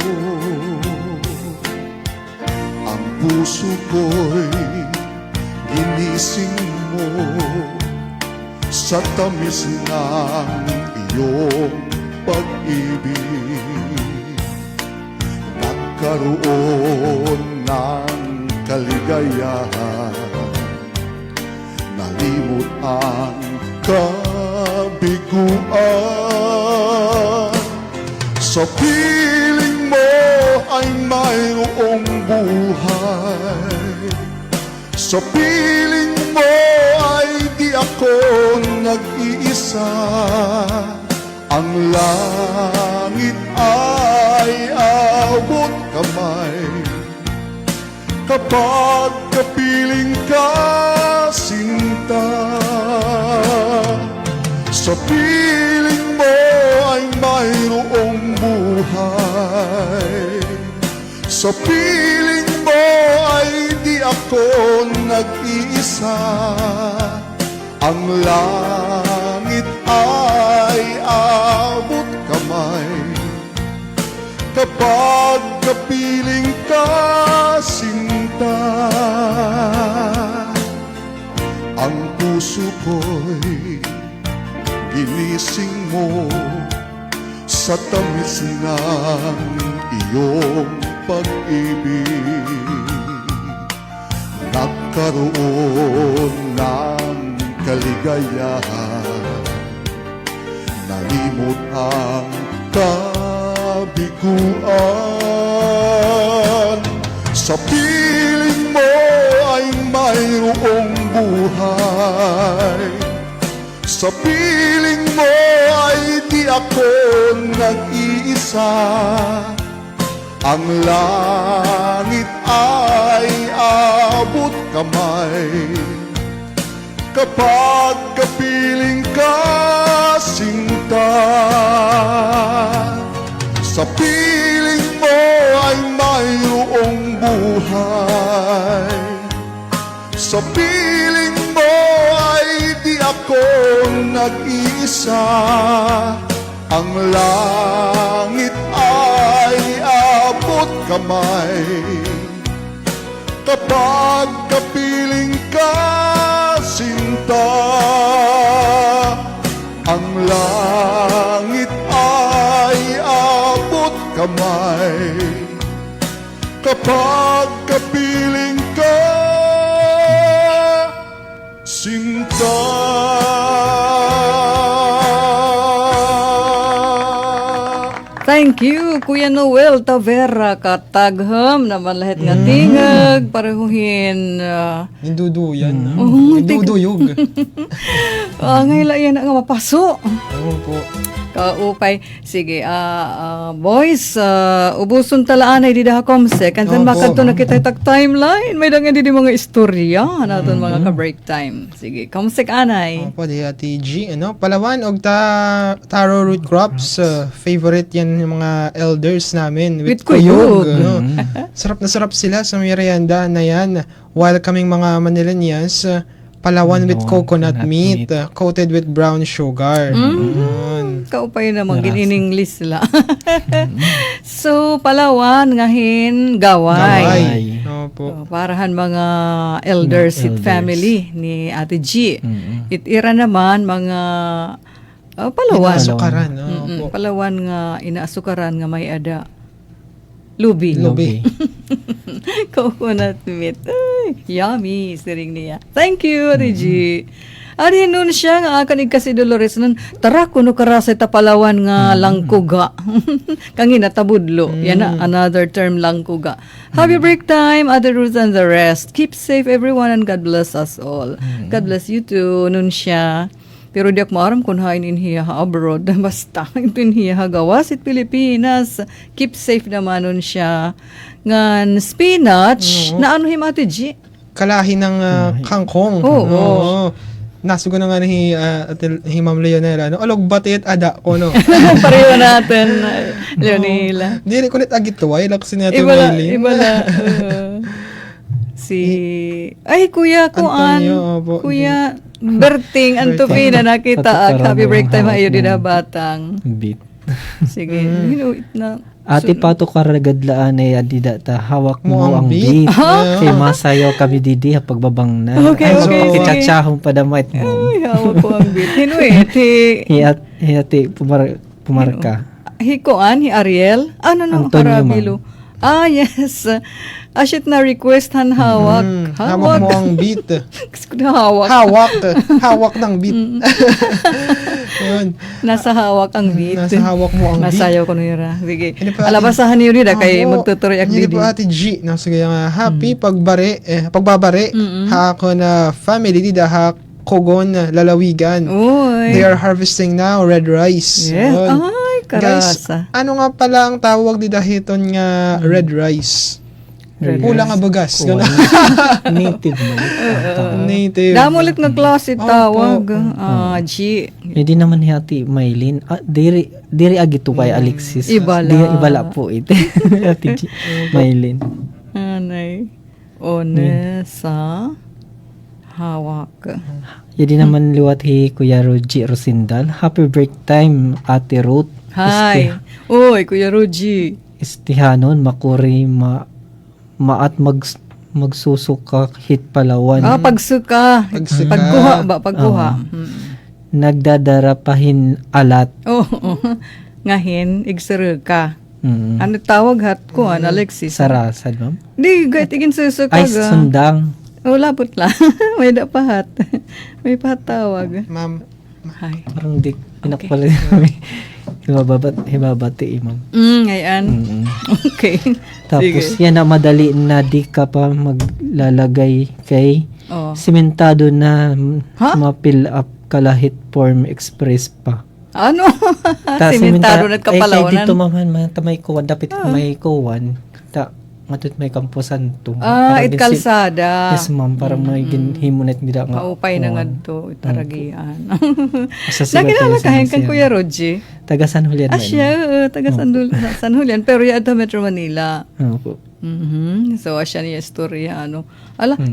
Ang puso ko'y ginising mo sa tamis ng iyong pag-ibig. Nagkaroon ng kaligayahan, nalimot ang kabiguan. Sa piling mo ay mayroong buhay, sa piling mo ay di ako nag-iisa. Ang langit ay abot kamay kapag kapiling ka, sinta. Sa piling mo ay mayroong buhay, sa piling mo ay di ako nag-iisa. Ang langit ay abot kamay kapag kapiling ka, sinta. Ang puso ko'y ginising mo sa tamis ng iyong pag-ibig. Nagkaroon ng kaligayahan, nalimot ang kabiguan. Sa piling mo ay mayroong buhay, sa piling mo ay di ako nag-iisa. Ang langit ay abot kamay kapag kapiling ka, sinta. Sa piling mo ay mayroong buhay, sa piling mo ay di ako nag-iisa. Ang langit ay abot kamay kapag kapiling ka, sinta. Ang langit ay abot kamay kapag kapiling ka, sinta. Thank you, Kuya Noel Tavera. Katagham naman lahat nga tingag. Parehuhin. Induduyan. Induduyog. Ngayon lang yan nga mapaso. Oo po. Kaupay. Sige, boys, ubuson talaan ay didaha komsek. Kansan Opo. makadto na kita tag timeline. May dangan di mga istorya naton mga ka-break time. Sige, komsek anay. Opo, di Ate G, Palawan og taro root crops, favorite yan yung mga elders namin With kuyog. Sarap na sarap sila sa merienda na yan. While kaming mga Manilanians, Palawan with coconut meat, coated with brown sugar. Yun. Kaupay naman gin-English sila. So, Palawan ngahin gaway. Opo. Parahan mga elders it family ni Ate G. Itira naman mga Palawan. Inaasukaran. Opo. Palawan nga inaasukaran nga may ada. Lubi. Coconut meat. Ay, yummy. Siring niya. Thank you, Ate G. Ari nun siya nga kanig kasi Dolores nun, tara kuno kara sa Palawan nga langkuga. Kangina tabudlo. Yan na another term langkuga. Happy break time, Ate Ruth and the rest. Keep safe everyone and God bless us all. God bless you too. Nun siya. Pero di ako maaram kung hain inhiya ha abroad. Basta, ito inhiya ha gawas it Pilipinas. Keep safe naman nun siya. Ngan spinach, na ano him Ate G? Kalahi ng kangkong. Oo. Nasugo na nga ni Ma'am Leonela. No? Alog batit ada ko, no? Pareho natin, Leonela. Di rin kulit agituway. Laksin natin Iba na. Ay, Kuya Kuan. Antonio, opo. Kuya Berting Antofina, nakita ag. Happy break time ayo din na batang. Beat. Sige, hinuit na. Ate Pato karagadlaan ay adida ta hawak mo ang beat. beat. Kay masayaw kami didi pagbabang na. Okay, okay, sige. Kichatsahong padamait mo. Ay, hawak ko ang bit. Hinuit. Hiyati pumarka. Hikuan, hi Ariel. Ano no, Antonio, Harabilo. Yes. Asyit na request han hawak. Hawak mo ang beat. Gusto ko na hawak. Hawak ng beat. Yun. Nasa hawak ang beat. Nasa hawak mo ang beat. Masayaw ko nira. Sige. Hindi pa- Alabasahan niyo rin kay magtuturoy ak Hindi didi. po Ate G. Sige nga, happy pagbabare. Ha ako na family dida ha kogon lalawigan. Uy. They are harvesting now red rice. Yes. Yun. Ay, Guys, karasa. ano nga pala ang tawag dida hiton nga red rice? Kulang nga bagas. Ganun. Native man. Native. Damulit nga klase Opo. tawag. G. Hindi naman hiyati Maylin. Diri agito kay Alexis. Ibala. Ibala po ite. Ate G. Maylin. Anay. Onesa. Hawak. Hindi naman liwat hi Kuya Roji Rosindal. Happy break time, Ate Ruth. Hi. Uy, Kuya Ruji. Istihanon, makuri, maat magsusuka hit Palawan. Pagsuka. Pagsuka. Pagkuha ba? Pagkuha. Nagdadarapahin alat. Oo. Ngahin, igsaru ka. Mm. Ano tawag hat ko, Alexis? Sarasad, ma'am? Di, gait igin susuka Ay, ga. sundang. Labot lang. May dapahat. May patawag. Ma'am. Hi. Parang di pinakpala namin. Hibabati, ma'am. Ngayon. Okay. Tapos, Sige. yan na madali na di ka pa maglalagay kay Oh. simentado na Ha? ma-fill up kalahit form express pa. Ano? Ta, Simentado Ay, kay nagkapalawanan. dito maman, tamay kuwan. Dapat may kuwan. Ta, matut may kampusan to. It kalsada. Yes, ma'am. Para may ginhimunat nila nga. Maupay na nga kuwan. to. Itaragian. Asa sila Nakilala tayo sa kahin kang museum. Kuya Roji. Taga San Julian. Siya, taga San Julian. Pero yan Metro Manila. Opo. So, asya niya istorya, ano.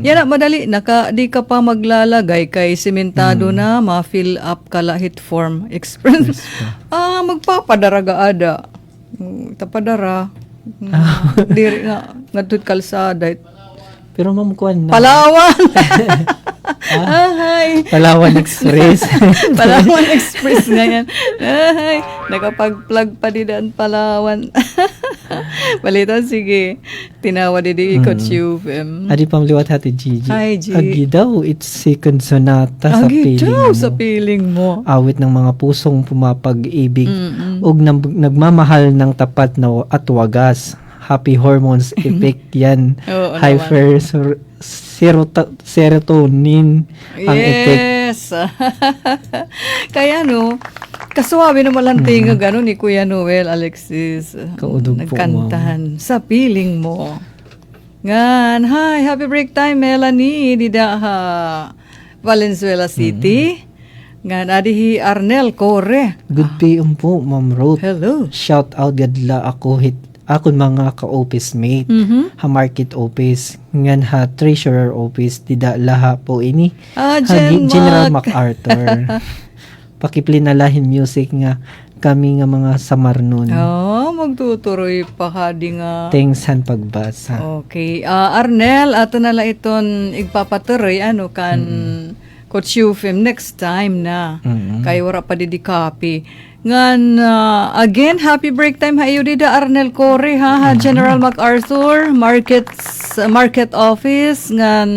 Yan na, madali. Di ka pa maglalagay kay simentado na ma-fill up kalahit form express. Magpapadaraga ada. Tapadara. Diri nga, ngadtod kalsada. Pero ma'am kuwan na. Palawan! Ay! Palawan Express. Palawan Express nga yan. Ay, nakapag-plug pa din Palawan. Balitan, sige. Tinawa din ikot UFM. Adi pang liwat hati Gigi. Hi, G. Agi daw, it's second sonata sa Agi piling daw mo. sa piling mo. Awit ng mga pusong pumapag-ibig ug nagmamahal ng tapat na at wagas. Happy hormones effect yan. Oo Hyper serotonin ang effect. Yes. Kaya no, kasuwabe naman lang tinga gano'n ni Kuya Noel Alexis. Kaudog po, Nagkantahan sa piling mo. Ngan, hi, happy break time Melanie, dida ha Valenzuela City. Ngan, adihi Arnel Corre. Good PM po, Ma'am Ruth. Hello. Shout out gadla ako akon mga ka-office mate. Ha market office ngan ha treasurer office dida laha po ini. General MacArthur. Pakiplinalahin music nga kami nga mga samarnon. Magtuturoy pa ka di nga. Thanks han pagbasa. Okay. Arnel, ato nala iton igpapatuloy kan Coach Yufim next time na. Kay wara pa di copy. Ngan, again, happy break time hayo dida Arnel Corre ha General MacArthur, market office, ngan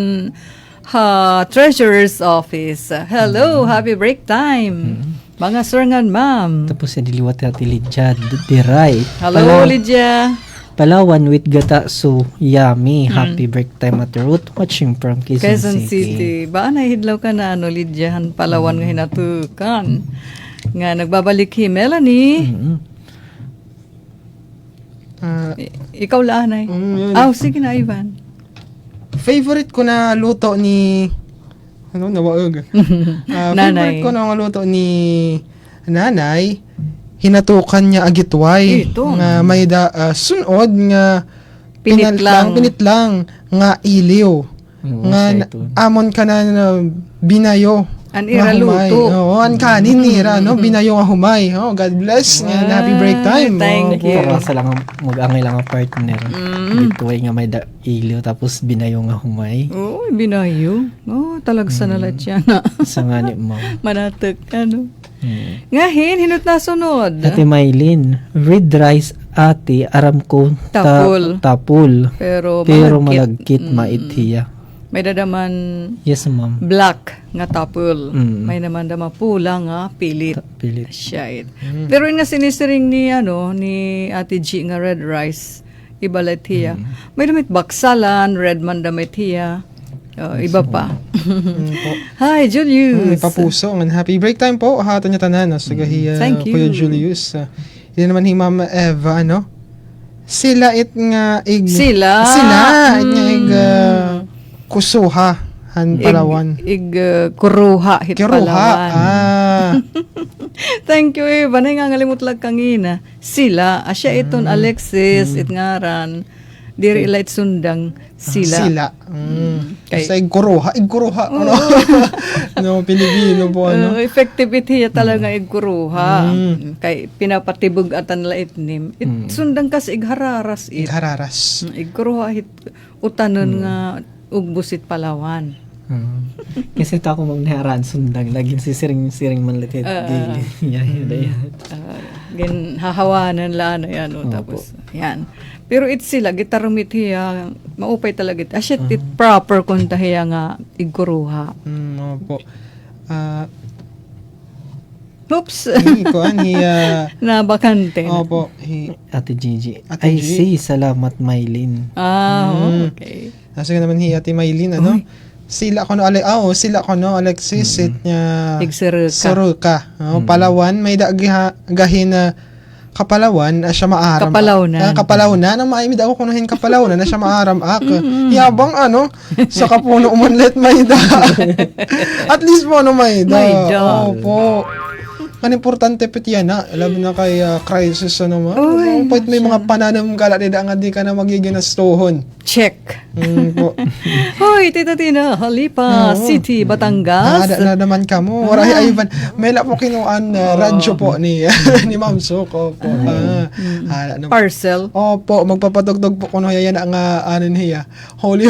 Treasurer's Office. Hello, happy break time. Mga sir nga, ma'am. Tapos sa diliwat at Lydia Diray. Hello, Lydia. Palawan with gata so yummy. Happy break time at Ruth watching from Quezon City. Ba na hidlaw ka na Lydia han Palawan nga hinatukan. Nga nagbabalik hi Melanie. Ikaw laanay. Yun. Sige na Ivan. Favorite ko na luto ni nawaog. Nanay. Favorite ko na luto ni nanay, hinatukan niya agitway Ito. nga may sunod nga Pinitlang. pinitlang nga iliw nga amon ka na binayo An ira nga humay. luto. Oo, an kanin nira no binayo nga humay. Oh, God bless and happy break time. Thank you. Sa lang mag-angay lang ang partner. Bituay nga may iliw tapos binayo nga humay. Oh, binayo. Oh, talagsa na lahat siya na. Sa nga ni ma'am. Manatek, ano. Ngahin, hinot na sunod. Ate Maylin, red rice ate aram ko Tapul. tapul. Pero Malagkit maithiya. May dadaman Yes ma'am. black nga tapul. Mm. May naman dama pula nga pilit. Pilit. Shit. Pero yung nga sinisiring ni Ate G nga red rice, iba lahat hiya. May damit baksalan, red man damit hiya. Iba pa. Hi, Julius. Papuso and happy break time po. Hato niya tanan no sagahiya Thank you. Kuya Julius. Hindi naman hi Mama Eva Sila it nga Sila it nga kusuha han Palawan. Kuruha hit Kiruha. Palawan. Thank you, Eva. Nga ngalimot lang kangina. Sila, asya iton Alexis, it ngaran. Diri light sundang sila. Kay sa igkuruha. No, Pilipino po Effective it talaga igkuruha. Kay pinapatibog atan la itnim. Sundang kas ighararas it. Hararas. Igkuruha hit utanon nga ugbusit Palawan. Kasi ito ako magnaharaan sundang. Laging sisiring-siring man lahat. Gin hahawanan la yan. Tapos, yan. Pero it sila, gitarumit hiya, maupay talaga it. Asyat it proper kung tahiya nga igkuruha. Opo. Oops! Kuan hiya. Nabakante. Opo. Ate Gigi. Ate I G. see, salamat Maylin. Okay. Nasa ka naman hiya Ate Maylin Sila ko Alexis it niya Igsuruka. Suruka. Palawan may gahin na Kapalawan siya maaram. Kapalawnan na maimid ako kunuhin Kapalawnan na siya maaram Yabang sa kapuno umunlet may da. At least po may da. Opo. Kan importante pit yan alam na kay crisis pwede may mga pananam gala nga di ka na magiginastuhon. Check. Po. Hoy, Tita Tina, Halipa City, Batangas. Na naman ka mo. Waray Ivan. May la po kinuan radyo po ni Ma'am Soko po. Parcel. Opo, magpapatugtog po kuno yan ang hiya. Holy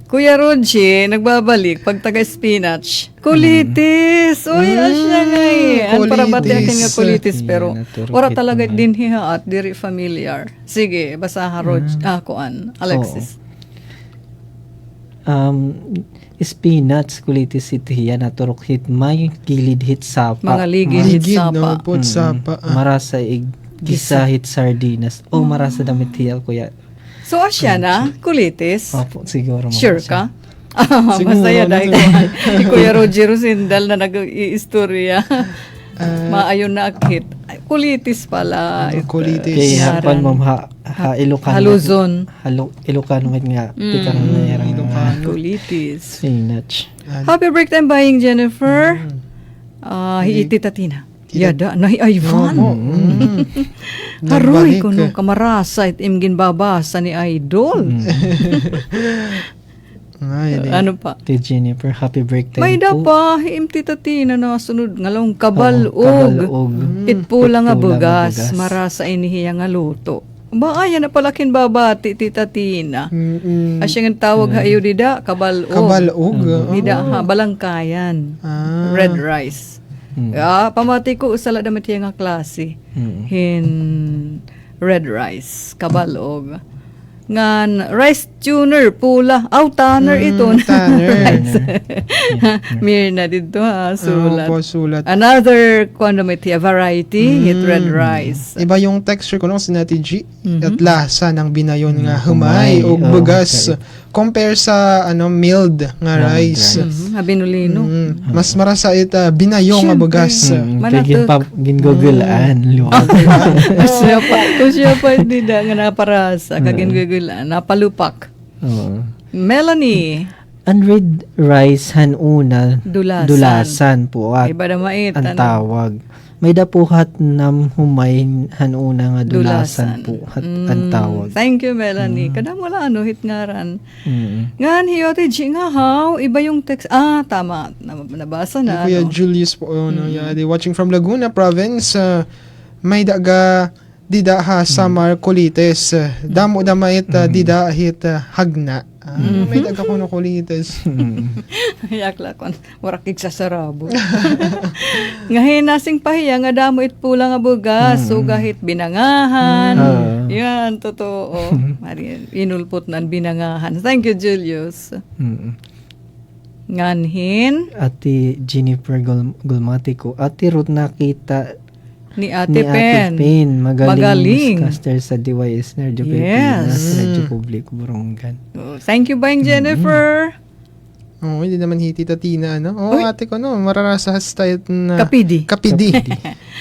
Kuya Roji, nagbabalik pag taga spinach. Kulitis. Uy, asya nga An para bati akin nga kulitis pero ora talaga din hiha at diri familiar. Sige, basa ha Roji. Kuan, Alexis. Spinach kulitis itiya naturok hit may gilid hit sapa. Mga ligid hit sapa. Sapa. Marasa gisa hit sardinas. O marasa damit hiya kuya. So, asya na? Kulitis? Opo, siguro. Sure ka? Siguro, Masaya dahil si Kuya Roger Rosindal na nag-iistorya. Maayon na akit. Ay, kulitis pala. Kulitis. Kaya hapan ma'am Ilocano. Haluzon. Ilocano nga. Tikang nayarang kulitis. spinach. Happy break time buying Jennifer. Hiiti Tatina. Yada, nahi Ivan. Haroy ko no, kamarasa it imgin babasa ni Idol. Ano pa? Ti Jennifer, happy birthday May da pa, imti tatina na sunod ngalong kabalog. Itpula nga bugas, marasa inihiya nga luto. Ba, ayan na palakin babati, Tita Tina. Asya nga tawag hayo dida, kabalog. Dida ha, balangkayan. Red rice. Pamati ko usala damit yung nga klase. Hin red rice, kabalog. Ngan rice tuner pula. Tanner ito. Tanner. Mirna dito ha, sulat. Po, sulat. Another quantity, a variety, hit red rice. Iba yung texture ko nung sinati G at lasa ng binayon nga humay o bugas compare sa milled nga rice. Habinulino. Mas marasa ita binayong nga bugas. Kaya gingogulaan. Luwag. Kung siya pa hindi na nga naparasa, kagin-gugulan, napalupak. Oo. Melanie, Ang red rice hanuna dulasan po at iba na mait. ang tawag. May dapuhat nam humay hanuna nga dulasan po at ang tawag. Thank you, Melanie. Kadam wala hit ngaran. Mm. Ngan hiyote G nga how, iba yung text. Tama. Nabasa na. Kuya Julius po, they watching from Laguna Province. May daga dida ha samar colitis. Damo damait dida hit hagna. May daga ko no colitis. Yakla kon warakig sa sarabo. Ngahin nasing pahiya nga damo it pula nga bugas, so gahit binangahan. Yan totoo. Mari inulpot nan binangahan. Thank you, Julius. Nganhin Ati Jennifer Gulmatico. Ati Ruth nakita ni Ate Pen. Magaling newscaster sa DYS Radyo Pilipinas, Yes. Radyo Publiko Borongan. Thank you, Bang Jennifer. Hindi naman hiti Tina, ate ko, mararasa tayo na Kapidi.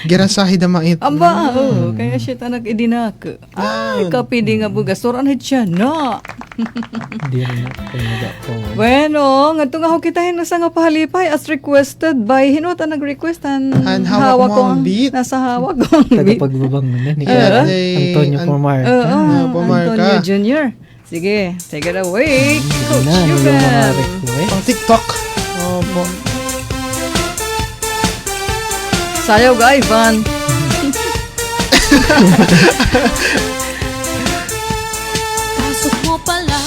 Girasahi damait. Amba, kaya siya tanag idinak. Ay, kapidi nga bugas. Soran hit siya, no? Hindi rin ako nag-ako. Bueno, nga nga ho kita sa nga pahalipay as requested by hinota nag-requestan hawak mo ang beat. Nasa hawak ko ang beat. Tagapagbabangunan ni Antonio Antonio Pomar. Antonio Jr. Sige, take it away. Coach Na, yung mga Yuben. request. Pang TikTok. Opo. Sayaw ga, Ivan. Pasok mo pala,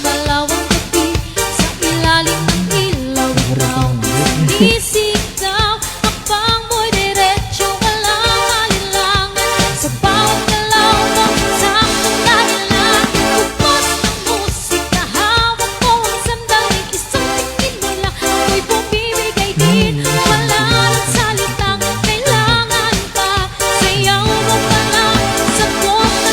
malawang gabi, sa ilalim ng ilaw, ikaw ang sisigaw, akbang mo'y diretso, walang alinlangan, sa bawat galaw mo, saktong dahilan, upos ng musika, hawak mo ang sandali, isang tingin mo lang, ako'y bumibigay din, wala ng salitang kailangan pa, sayaw mo pala, sagot na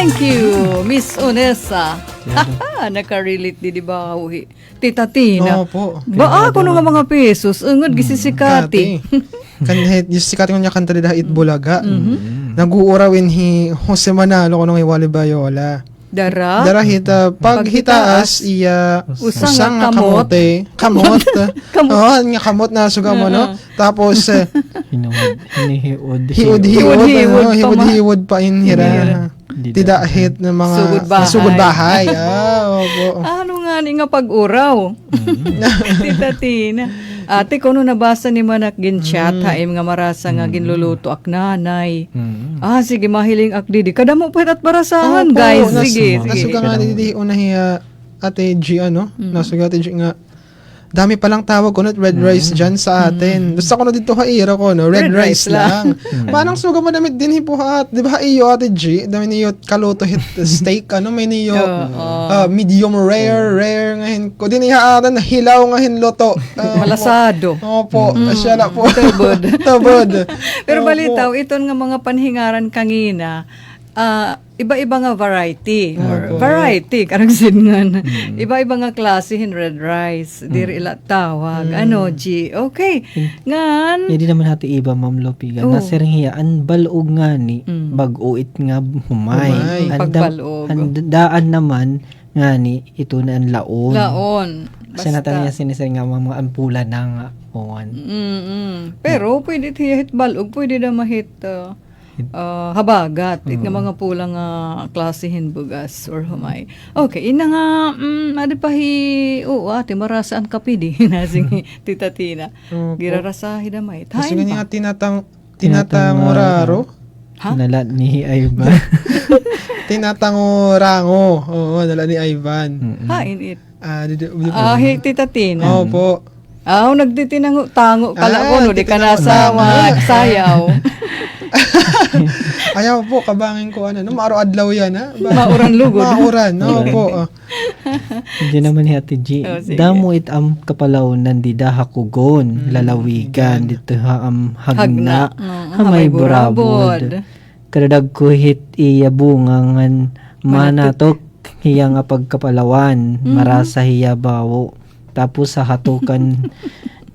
Thank you, Miss Onessa. Nakarelate di ba uhi? Tita Tina. Opo. Ba ako nga mga pesos, ungod gisisikati. Kanhet yung sikat ko niya kanta dahil Itbulaga. Naguurawin hi Jose Manalo ko nung iwali bayola. Dara. Darahit pag hitaas iya Usang nga kamot. kamot. Kamot. Oo, nga kamot na suga mo no. Tapos Hinihiod. hiwod pa inhira. Tida hit ng mga Sugod bahay. Opo. Ano nga ni nga pag-uraw? Tita Tina. Ate, kuno nabasa ni Manak ginchat, haim nga marasa nga ginluluto ak nanay. Sige, mahiling ak didi. Kada mo pa at barasahan, guys. Sige. Nasuga nga didi unahiya Ate G, nasuga Ate G nga, dami palang tawag ko red rice dyan sa atin. Gusto ko na dito haira ko, red rice lang. Manang suga mo damit din hipuhat. Di ba iyo Ate G? Dami niyo kaluto hit steak, may niyo medium rare ngahin ko. Din ihaatan hilaw ngahin loto. Malasado. Opo, siya na po. Tabod. Pero balitaw, iton nga mga panhingaran kangina, iba-iba nga variety or variety karang singan. Iba-iba nga klase hin red rice diri ila tawag G okay ngan Hindi naman hati iba Ma'am Lopiga. Nasering hiyaan balog nga ni bag-uit nga humay. Pagbalog. Daan naman nga ni ito na ang laon. Kasi basta natanong niya sinisay nga mga ampula na nga on. pero pwede hit balog, pwede na mahit habagat it nga mga pulang klasihin bugas or humay. Okay, ina nga adi pa ate marasaan kapidi nasing Tita Tina. Girarasa hidamay. Kasi nga tinatanguraro. Nala ni Ivan. Tinatangurango. Oo, nala ni Ivan. Hain it. Tita Tina. Opo. Nagtitinango-tango kala ko no di ka nasa sayaw. Ayaw po, kabangin ko maaro-adlaw yan Mauran lugod. Mauran, opo. Hindi naman ni Ate G. Damo it am kapalawnan di dahakugon, lalawigan, dito hagna, hamay burabod. Karadag ko hit iya bungangan manatok, hiya nga pagkapalawan, marasa hiya bawo. Tapos sa hatukan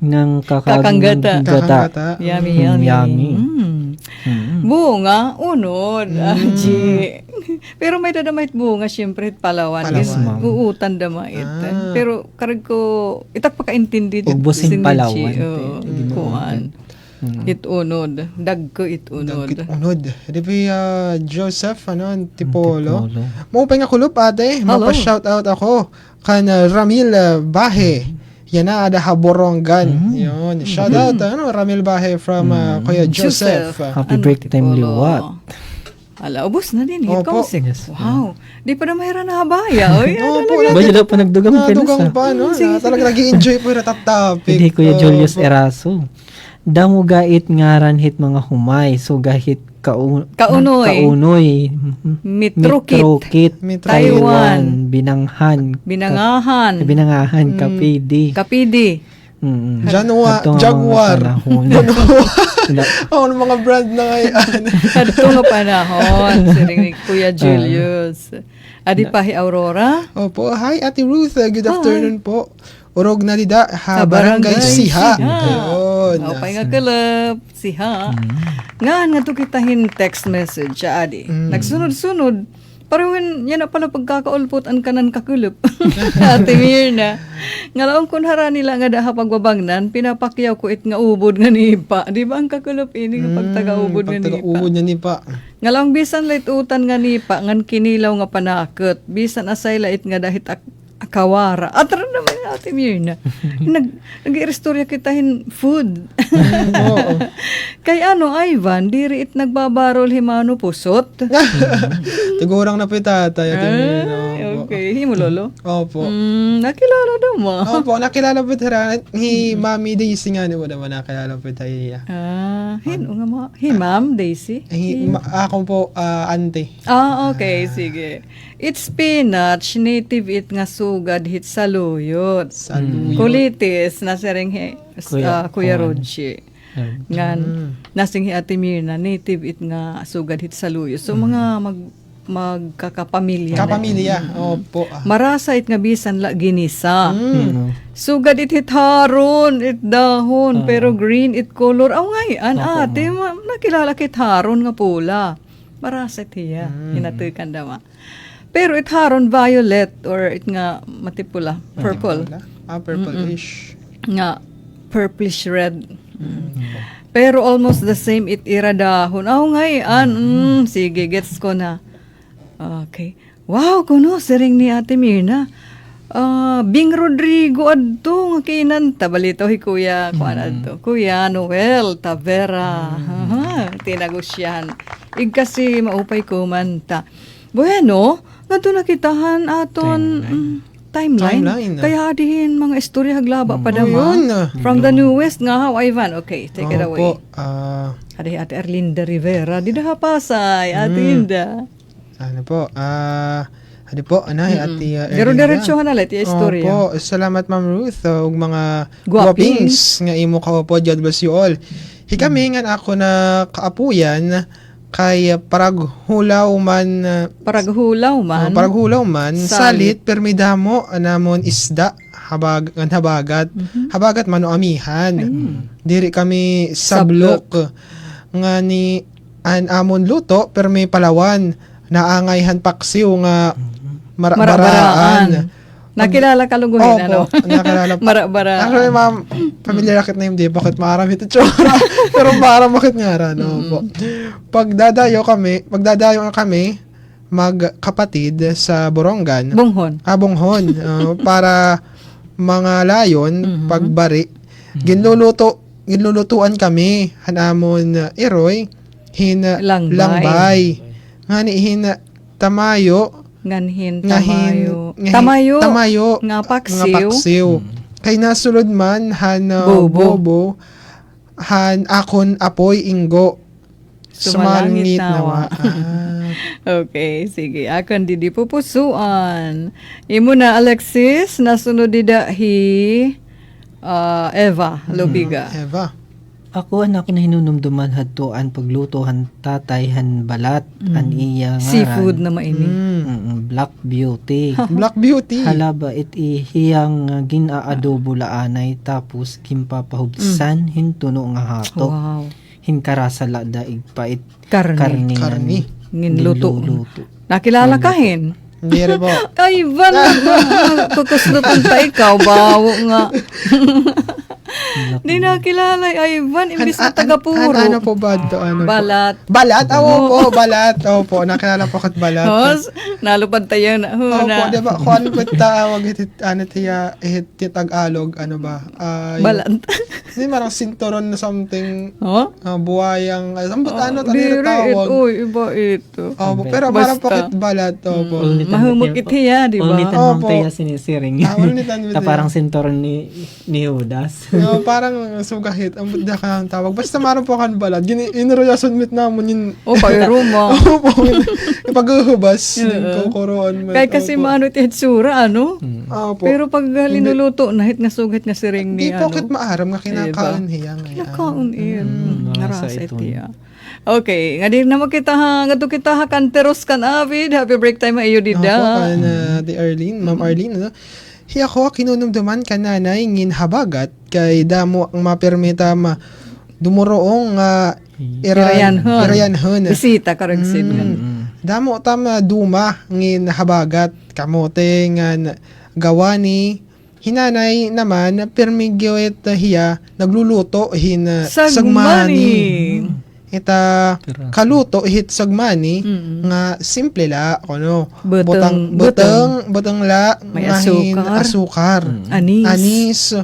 ng kakanggata. Yummy. Bunga, unod. G. Pero may dadamait bunga, syempre, palawan. Uutan damait. Pero karag ko, itak pakaintindi. Ubusin palawan. Kuhan. Itunod. Dag ko itunod. Di ba Joseph, Tipolo. Mo pa nga kulop, ate. Mapa-shoutout ako. Kan Ramil Bahe. Yan na, ada Haborongan. Yun. Shout out, Ramil Bahe from Kuya Joseph. Happy birthday, Liwat. Ala, ubos na din. Opo. Wow. Di pa na mahira na habaya. Opo. Ba daw pa nagdugang Nadugang pa, Talaga nag-i-enjoy po yung topic. Hindi Kuya Julius Eraso. Damo gait ngaran hit mga humay. So gahit kaunoy. Mitrukit. Taiwan. Binangahan. Kapidi. Jaguar. Mga brand na ngayon. Kadto nga panahon. Siring ni Kuya Julius. Adi pa Aurora. Opo. Hi, Ate Ruth. Good afternoon po. Urog na dida ha barangay Siha. Ayun. Pay nga kalap Siha. Nga to kitahin text message sa adi. Nagsunod-sunod. Parang yan na pala pagkakaulpot ang kanan kakulop. Ate Mirna. Ngalaong kunhara nila nga daha pagbabangnan, pinapakyaw ko it nga ubod nga nipa. Di ba ang kakulop ini nga pagtaga-ubod nga nipa? Pagtaga-ubod nga nipa. Ngalaong bisan lait utan nga nipa, ngan kinilaw nga panakot. Bisan asay lait nga dahit akawara. At naman Ate Mirna. Nag-i-restorya kitahin food. Kay Ivan, diri it nagbabarol himano pusot. Tagurang na pitata. Okay, himo lolo? Opo. Nakilala daw mo. Opo, nakilala po tayo. Hi Mami Daisy nga naman nakilala po tayo. Ma'am Daisy? Ako po, ante. Okay, sige. It's spinach, native it nga sugad hit saluyot. Kulitis, nasering Kuya Rodji. Ngan, nasing Ate Mirna, native it nga sugad hit saluyot. So, mga magkakapamilya. Kapamilya. Opo. Marasait nga bisan la ginisa. Mm. Sugad it haron, it dahon, pero green it color. Aw ngayon, ate, nakilala kit haron nga pula. Marasait hiya, hinatukan dama. Pero it haron violet or it nga matipula, purple. Purple-ish. Nga purplish red. Pero almost the same it ira dahon. Aw ngayon, sige, gets ko na. Okay. Wow, kuno siring ni Ate Mirna. Bing Rodrigo adto nga kinanta balito hi Kuya kuan adto. Kuya Noel Tavera. Tinagusyan. Ig kasi maupay kumanta. Bueno, ngadto nakitahan aton timeline. Kaya dihin mga istorya haglaba pa dama. From the newest nga how Ivan. Okay, take it away. Opo. Ate Erlinda Rivera, di na pasay, Ate Inda. Ano po? Ano po? Ate Erlinda. Dero-derecho na nalit yung istorya. Opo. Salamat, Ma'am Ruth. Ug mga Guwapings. guwapings nga imo ka po. God bless you all. Hikami nga ako na kaapuyan kay paraghulaw man Paraghulaw man salit permidamo namon isda habagat habagat mano amihan diri kami sablok nga ni amon luto permi palawan naangayhan paksiw nga marabaraan. Nakilala ka luguhin, ano? Nakilala po. Marabaraan. Actually, ma'am, familiar akit na yung di, bakit maarami ito tsura. Pero maaram bakit nga ran, po. Pagdadayo kami, magkapatid sa Borongan. Bunghon. Bunghon. Para mga layon, pagbari. Ginlulutuan kami, hanamon iroy, langbay. Ngani tamayo, Nganhin, tamayo, nga paksiw. Kay nasulod man, bobo, akon apoy inggo, sumalangit nawa. Okay, sige. Akan di pupusuan. Imo na, Alexis, nasunod dida Eva Lobiga. Eva. Ako anak na hinunumduman hadtoan paglutohan tatayhan balat an iya nga Seafood na maini. Black Beauty. Black Beauty. Halaba it ihiyang gina-adobo laanay tapos kimpapahubsan hintuno nga hato. Wow. Hinkarasala daig pait Karni. Nginluto. Nakilala kahin? Hindi rin po. Ay, Van, kukuslutan pa ikaw, bawo nga. Di nakilala, ay, Van, imbis na taga-puro. Ano po ba ito? Balat. Balat? Oo po, balat. Opo, nakilala po kat balat. Hos, nalupad tayo na. Opo, diba? Kung ano ba tawag Tagalog, ano ba? Balat. Hindi, marang sinturon na something, Oh? buwayang, ano Diri, tawag? uy, iba ito. Opo, pero marang pakit balat. Opo. Mahumok itiya, di ba? Ulitan Opo. ng taya sinisiring. Ulitan mo Ta parang sinturon ni Judas. Parang sugahit. Ang budya ka ang tawag. Basta marang po kan balat. Inuroyason mit namon yun. O, kayo mo. Opo. Ipag-uhubas. Kukuroon mo. Kaya kasi maano iti hitsura, ano? Opo. Pero pag linuluto, nahit nga sugat nga siring Di ni, po ano? kit maaram nga kinakaon hiya ngayon. Kinakaon iyan. Nasa Narasa ito. itiya. Okay, nga din na makita nga to kita kanteros kan avid. Happy break time ayo Opo, dida. di Arlene, Ma'am Arlene, ano? Hiya ko, kinunumduman ka nanay ngin habagat kay damo ang mapermita dumuroong irayanhon. Bisita karag Damo tama duma ngin habagat kamote nga gawani hinanay naman permigyoet hiya nagluluto sagmani. Ita kaluto hit sagmani nga simple la ano butang la may ngahin asukar. anis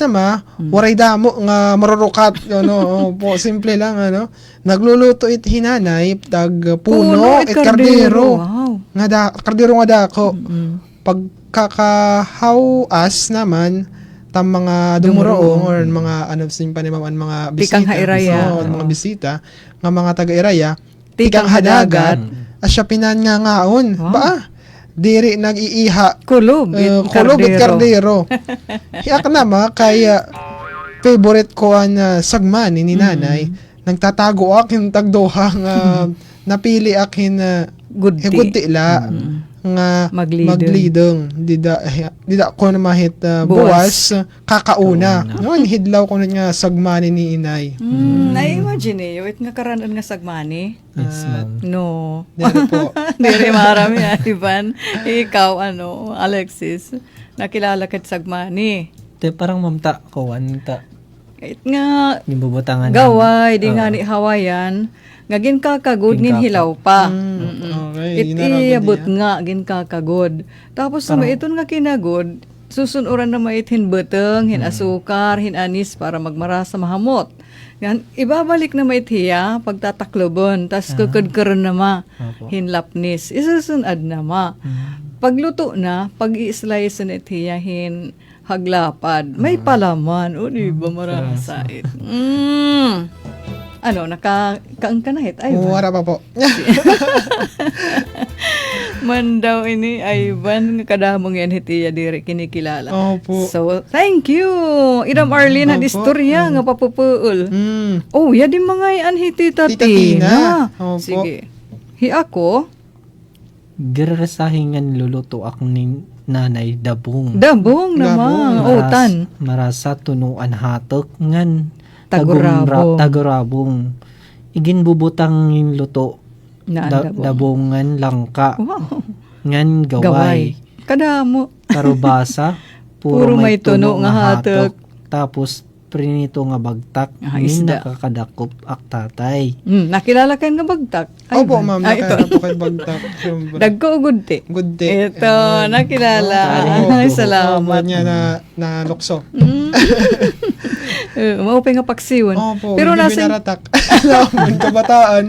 nama waray damo nga marurukat ano po simple lang ano nagluluto it hinanay tag puno it kardero Wow. kardero nga dako pagkakahawas naman tam mga dumuroong or mga ano sin panimaman mga bisita Tikang hairaya. mga bisita nga mga taga-iraya tikang hadagat asya pinan nga ngaon ba diri nag-iiha Kulob. kulob at kardero hiyak nama kaya favorite ko an sagmani ni nanay nagtatago akin tagdoha nga napili akin Good good la nga maglidong dida ko na mahit buwas kakauna noon hidlaw ko na nga sagmani ni inay. Na-imagine it nga karanan nga sagmani. Yes, ma'am. No. Dere po. Dere marami Ivan. Ikaw Alexis, nakilala kat sagmani. Te parang mamta ko ta. It nga Gibubutangan. gaway di nga ni Hawaiian nga gin kakagod ngin hilaw pa. Okay, It iabot nga gin kakagod. Tapos sa maiton nga kinagod, susunuran na maithin beteng, hin asukar, hin anis para magmarasa mahamot. Yan, ibabalik na maithiya pagtataklobon, tas kukudkaron na ma, hin lapnis. Isusunad na ma. Pagluto na, pag-i-slice na ithiya, hin haglapad. May palaman. O, di ba marasait? Nakakaan ka na hit? Ay, Wala pa po. man daw ini Ivan kadamong yan hitiya diri kinikilala. Opo. So, thank you. Idam Arlene had istorya nga papupuol. Oh, ya di mga anhiti Tita Tina. Tina. Opo. Sige. Hi ako, Girasahingan luluto ak ni nanay dabong. dabong naman. Oh, tan. Marasa tunuan hatok ngan Tagurabong. tagurabong. Igin bubutang yung luto Na dabong. dabongan langka Wow. ngan gaway. Gaway. Kadamo. Karubasa Puro may tuno nga hatok. Tapos prinito nga bagtak Ah, ni isda. nakakadakop ak tatay. Nakilala ka nga bagtak. Opo, Ivan. ma'am. Ito. Nakaya po kayo bagtak. Siyempre. Dagko o gudti. Good day. Ito, nakilala. Opo. Ay, salamat. Niya na lukso. Maupay nga paksiwan. Opo, Pero hindi nasa binaratak. Alam, kabataan.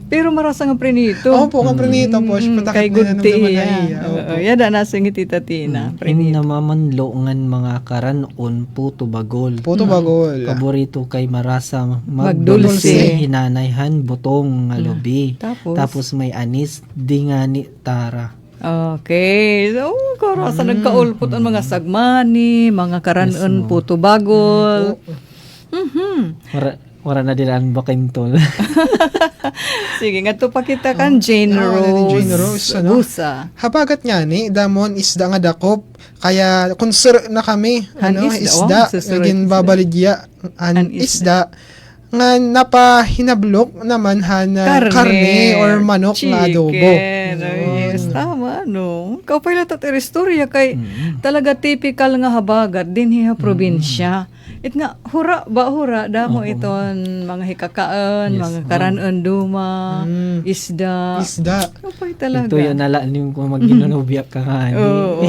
pero marasa nga prinito. Opo, nga prinito po. Kay Patakit na gudti naman ya. nahiya. Opo. Yada nasa nga tita Tina. In Prinito. namamanlo ngan mga karanon puto bagol. Puto bagol. Paborito kay marasa Magdulce. hinanayhan butong nga lubi. Tapos? may anis di nga ni tara. Okay. So, karasa nagkaulpot ang mga sagmani, mga karanon puto bagol. Wara na dilaan bakintol. Sige, nga to pakita kan Jane Rose. Jane Rose, ano? Busa. Habagat nga ni, damon isda nga dakop. Kaya konsur na kami. Han Ano, isda, isda. susurat Naging isda. babaligya. An isda. Nga napahinablok naman karne or manok na adobo. Chicken. Yes, tama, no? Kapay latat istorya kay talaga typical nga habagat din hiya probinsya. It nga, hura, damo iton mga hikakaan, mga karanon duma, isda. Isda. Kapay talaga. Ito yun nala yung kung mag-ginunubyak ka nga. Oo.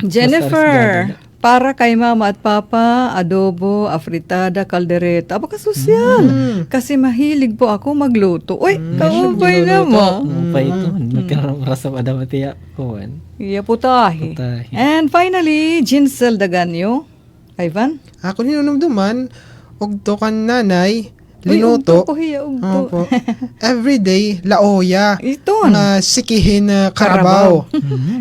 Jennifer, para kay mama at papa, adobo, afritada, kaldereta. Aba kasosyal. Kasi mahilig po ako magluto. Uy, kaupay naman. Pa ito. Nagkarasa pa dapat iya kuwan. Iya putahe. Putahe. And finally, Jinsel Daganyo. Ivan? Ako ninunumduman, ugto kan nanay, Uy, linuto. ugto ko hiya, ugto. Opo. Everyday, laoya. Iton. Nga sikihin na karabaw.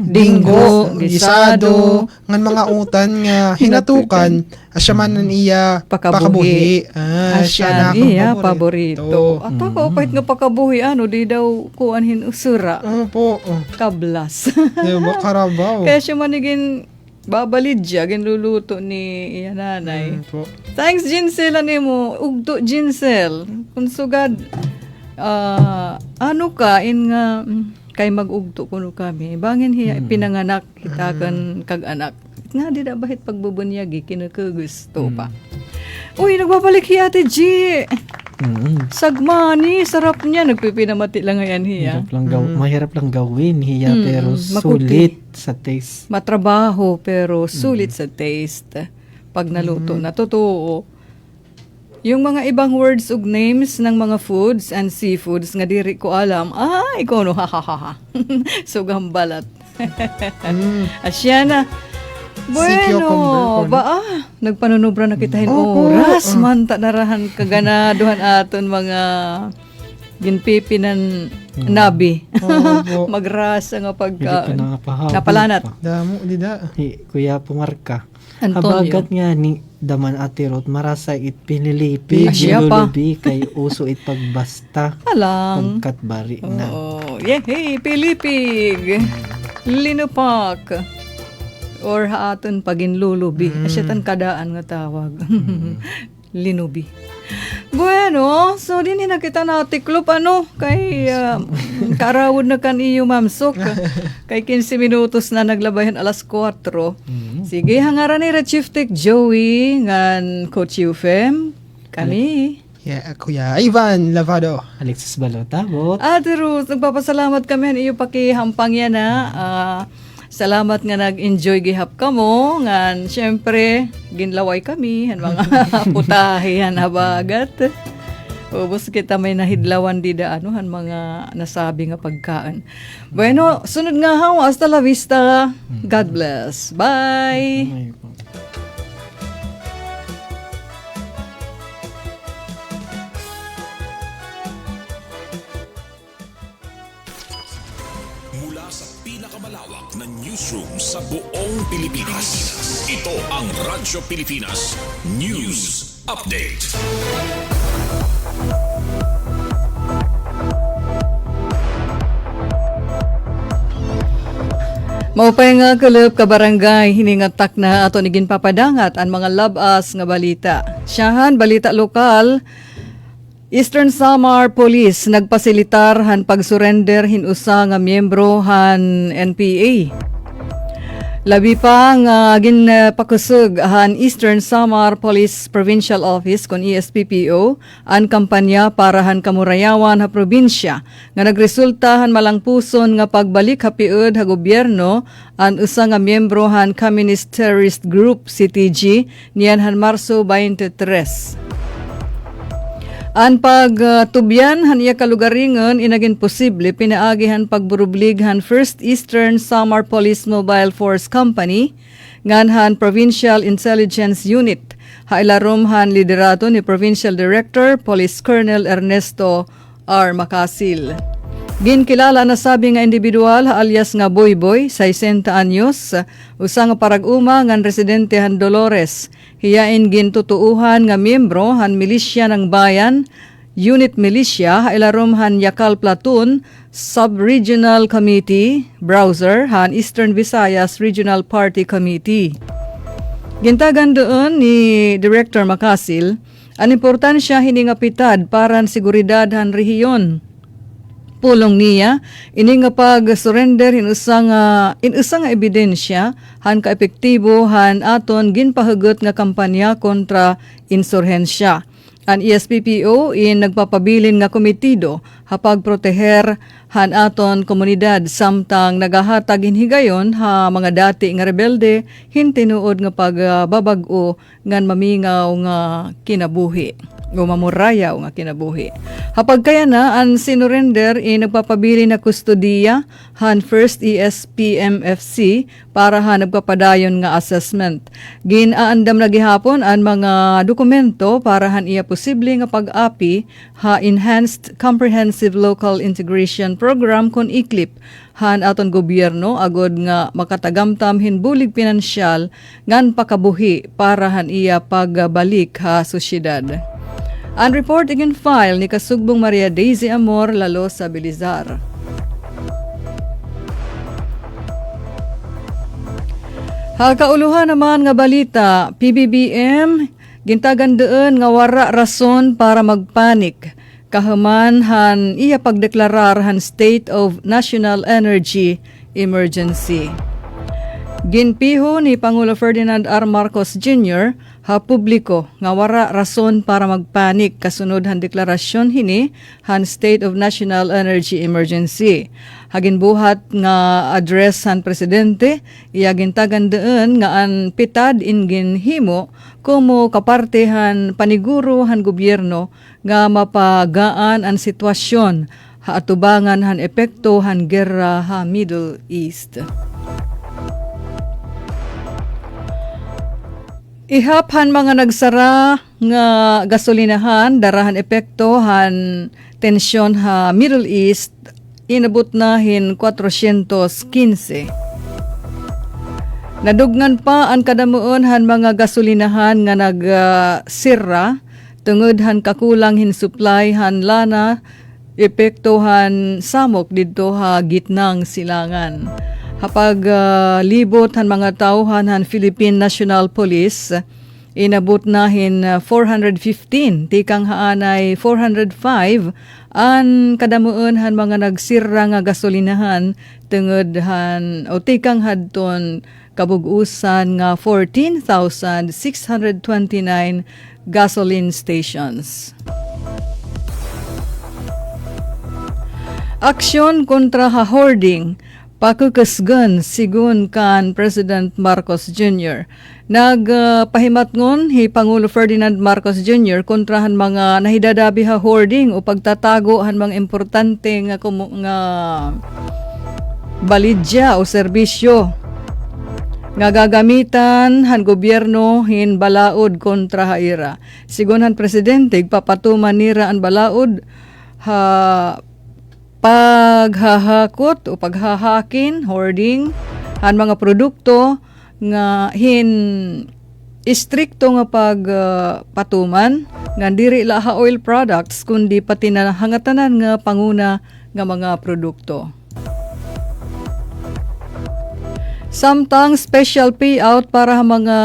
Dinggo, gisado, ngan mga utan nga hinatukan, asya man iya Pakabuhi. Asya Asyan iya, paborito. At ako, pahit nga pakabuhi, di daw kuanhin usura. Opo. Kablas. Diba, karabaw. Kaya siya manigin babalidya, ginluluto ni iya nanay. Opo. Thanks, Jinsel, mo. Ugto, Jinsel. Kung sugad, ano ka, nga, kay mag-ugto kuno kami. Bangin hiya, pinanganak, hitakan kag-anak. Nga, di na bahit pagbubunyagi, kinakagusto pa. Uy, nagbabalik hiya, Ate G. Sagmani, sarap niya. Nagpipinamati lang ngayon hiya. Mahirap lang gawin hiya pero makuti. sulit sa taste. Matrabaho, pero sulit sa taste. Pag naluto na, totoo. Yung mga ibang words ug names ng mga foods and seafoods nga diri ko alam, ikaw no, ha ha ha ha. Sugang balat. Asya na. Sea cucumber, Bueno, nagpanunubra na kita Opo. oras. Manta narahan kaganaduhan aton mga ginpipinan nabi. Opo. Magrasa nga Hindi pa pagka napahabol napalanat. pa. Damo, di da. Kuya pumarka. Antonio. Habagat nga ni daman Ate Ruth, marasa it pinilipi, Asya pa. nilulubi, kay uso it pagbasta. Alang. Pagkatbari na. Oo. Yehey, Pilipig. Linupak. Or haaton paginlulubi. Asyatan kadaan nga tawag. Linubi. Bueno, so din nakita na tiklop kay karawod na kan iyo mamsok. Kay 15 minutos na naglabayan alas 4. Sige, hangaran ni Chief Tech Joey ngan Coach Eufem. Kami. Yeah, Kuya Ivan Lavado. Alexis Balotabot. Ate Ruth, nagpapasalamat kami iyo pakihampang yan salamat nga nag-enjoy gihap kamo ngan syempre ginlaway kami han mga putahe han habagat. Ubos kita may nahidlawan di han mga nasabi nga pagkaan. Bueno, sunod nga hasta la vista. God bless. Bye. Ay, po. Mula sa pinakamalawak na newsroom sa buong Pilipinas. Ito ang Radyo Pilipinas News Update. Maupay nga kalab ka barangay hiningatak na ato nigin papadangat ang mga labas nga balita. Siyahan balita lokal. Eastern Samar Police nagpasilitar han pagsurrender hinusa nga miyembro han NPA. Labi pa nga ginpakusog han Eastern Samar Police Provincial Office kon ESPPO ang kampanya para han kamurayawan ha probinsya nga nagresulta han malangpuson nga pagbalik hapiud ha gobyerno ang usa nga miyembro han Communist Terrorist Group CTG niyan han Marso 23. Ang pagtubyan han iya kalugaringon inagin posible pinaagihan pagburublig han First Eastern Samar Police Mobile Force Company nganhan Provincial Intelligence Unit hailarom han liderato ni Provincial Director Police Colonel Ernesto R. Macasil. Ginkilala na sabi nga individual alias nga Boyboy, 60 anyos, usa nga parag-uma ngan residente han Dolores. Hiyain gintutuuhan nga miyembro han milisya ng bayan, unit militia, hailarom han Yakal Platoon, Sub-Regional Committee, Browser, han Eastern Visayas Regional Party Committee. Gintagan doon ni Director Macasil, ang importansya hiningapitad para seguridad han rehiyon. Pulong niya ini nga pag-surrender inusa nga ebidensya han kaepektibo han aton ginpahugot nga kampanya kontra insurhensya. Ang ESPPO nagpapabilin nga komitido hapag proteher han aton komunidad samtang nagahatag hinhigayon ha mga dati nga rebelde hintinuod nga pagbabag-o ngan mamingaw nga kinabuhi o mamuraya o nga kinabuhi. Hapag kaya na, ang sinurrender nagpapabili na kustodiya han First ESPMFC para han nagpapadayon nga assessment. Ginaandam na gihapon ang mga dokumento para han iya posible nga pag-api ha Enhanced Comprehensive Local Integration Program kon ICLIP han aton gobyerno agod nga makatagamtam hinbulig pinansyal ngan pakabuhi para han iya pagbalik ha sosyedad. Ang report again file ni Kasugbong Maria Daisy Amor lalo sa Bilizar. Kauluhan naman nga balita, PBBM gintagan doon nga wara rason para magpanik. Kahuman han iya pagdeklarar han State of National Energy Emergency. Ginpiho ni Pangulo Ferdinand R. Marcos Jr. ha publiko nga wara rason para magpanik kasunod han deklarasyon hini han State of National Energy Emergency. Hagin buhat nga address han presidente iya gintagan deun nga an pitad ingin himo kumo kaparte han paniguro han gobyerno nga mapagaan an sitwasyon ha atubangan han epekto han gera ha Middle East. Ihaphan mga nagsara nga gasolinahan, darahan epekto han tensyon ha Middle East, inabot na hin 415. Nadugnan pa ang kadamuon han mga gasolinahan nga nagsira tungod han kakulang hin supply han lana epektohan samok didto ha gitnang silangan. Hapag libot han mga tauhan han Philippine National Police inabot nahin 415 tikang haanay 405 an kadamuon han mga nagsira nga gasolinahan tungod han o tikang hadton kabug-usan nga 14,629 gasoline stations. Aksyon kontra hoarding, pakukasgan sigun kan President Marcos Jr. Nagpahimatngon hi Pangulo Ferdinand Marcos Jr. kontrahan mga nahidadabi hoarding o pagtatago han mga importante nga balidya o serbisyo nga gagamitan han gobyerno hin balaod kontra haira. Sigun han presidente papatuman nira ang balaod paghahakot o paghahakin, hoarding han mga produkto nga hin istrikto nga pagpatuman nga diri laha oil products kundi pati na hangatanan nga panguna nga mga produkto. Samtang special payout para mga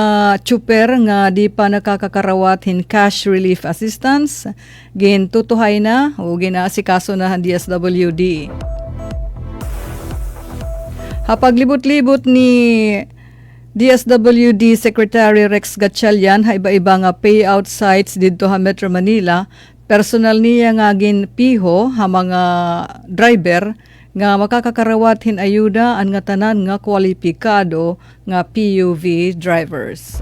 tsuper nga di pa nakakakarawat hin cash relief assistance, gintutuhay na o ginaasikaso na han DSWD. Hapaglibot-libot ni DSWD Secretary Rex Gatchalian ha iba-iba nga payout sites didto ha Metro Manila, personal niya nga ginpiho ha mga driver nga makakakarawat hin ayuda ang nga tanan nga kwalipikado nga PUV drivers.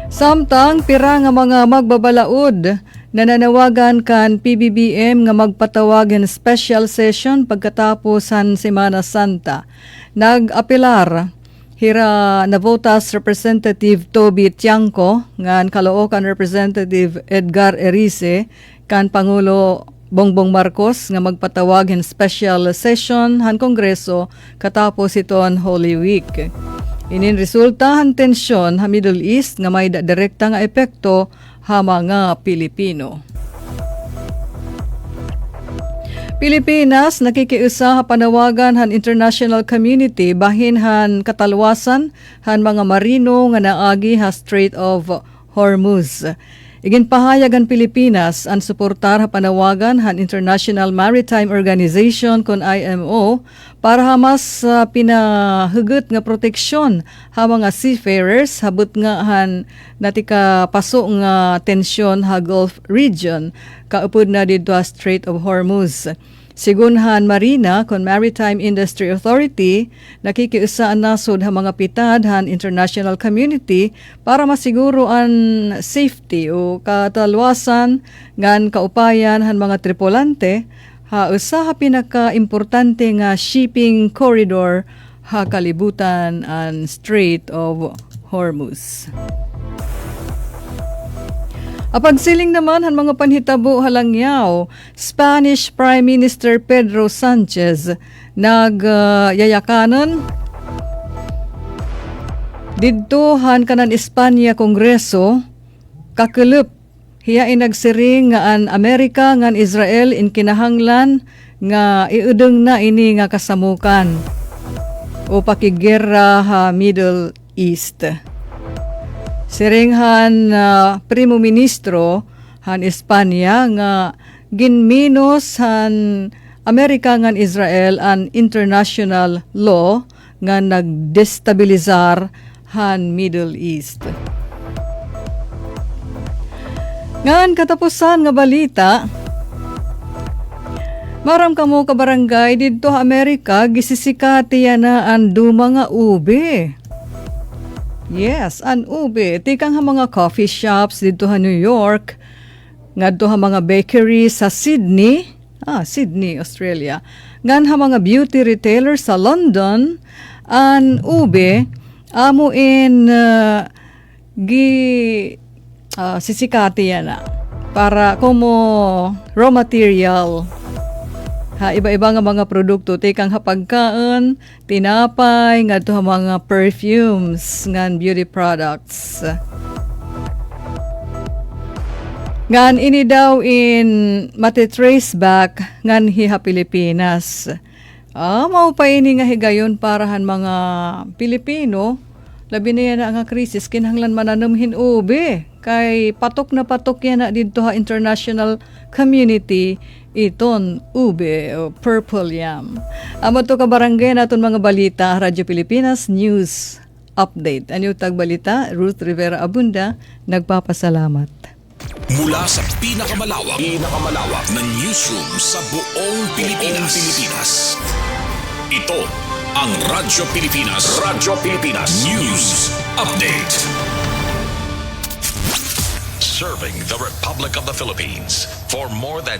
Samtang pira nga mga magbabalaod nananawagan kan PBBM nga magpatawag ng special session pagkatapos han Semana Santa. Nag-apelar hira Navotas Representative Toby Tiangco ngan Caloocan Representative Edgar Erice kan Pangulo Bongbong Marcos nga magpatawag ng special session han Kongreso katapos iton Holy Week. Inin resulta han tensyon ha Middle East nga may direkta nga epekto ha mga Pilipino. Pilipinas nakikiusa ha panawagan han international community bahin han katalwasan han mga marino nga naagi ha Strait of Hormuz. Iginpahayag ang Pilipinas ang suportar ha panawagan han International Maritime Organization kon IMO para mas pinahugot nga proteksyon ha mga seafarers habot nga han natika paso nga tensyon ha Gulf region kaupod na didto ha Strait of Hormuz. Sigun han Marina kon Maritime Industry Authority, nakikiusa ang nasod ha mga pitad han international community para masiguro ang safety o katalwasan ngan kaupayan han mga tripulante ha usa ha pinaka-importante nga shipping corridor ha kalibutan ang Strait of Hormuz. Apagsiling naman han mga panhitabo halangyaw, Spanish Prime Minister Pedro Sanchez nagyayakanan didto han kanan Espanya Kongreso kakelup hiya nagsiring nga an Amerika ngan Israel in kinahanglan nga iudeng na ini nga kasamukan o pakigera ha Middle East. Siringhan Primo Ministro han Espanya nga ginminos han Amerika ngan Israel an international law nga nagdestabilizar han Middle East. Ngan katapusan nga balita, maram kamo kabarangay didto Amerika gisisikati na ang duma nga ube. Yes, an ube. Tikang ha mga coffee shops dito ha New York, ngadto ha mga bakery sa Sydney, Sydney, Australia. Ngan ha mga beauty retailers sa London, an ube amuin sisikati yan na para como raw material Iba-iba nga mga produkto, tikang hapagkaan, tinapay, nga to mga perfumes, ngan beauty products. Ngan ini daw in matitrace back ngan hiha Pilipinas. Mao pa ini nga higayon parahan mga Pilipino, labi na yan nga krisis, kinahanglan mananamhin ube. Kay patok na patok yan na dito ha international community iton ube o purple yam. Amo to ka barangay naton mga balita, Radyo Pilipinas News Update. Ano tagbalita? Ruth Rivera Abunda, nagpapasalamat. Mula sa pinakamalawak na newsroom sa buong Pilipinas. Ito ang Radyo Pilipinas News Update. Serving the Republic of the Philippines for more than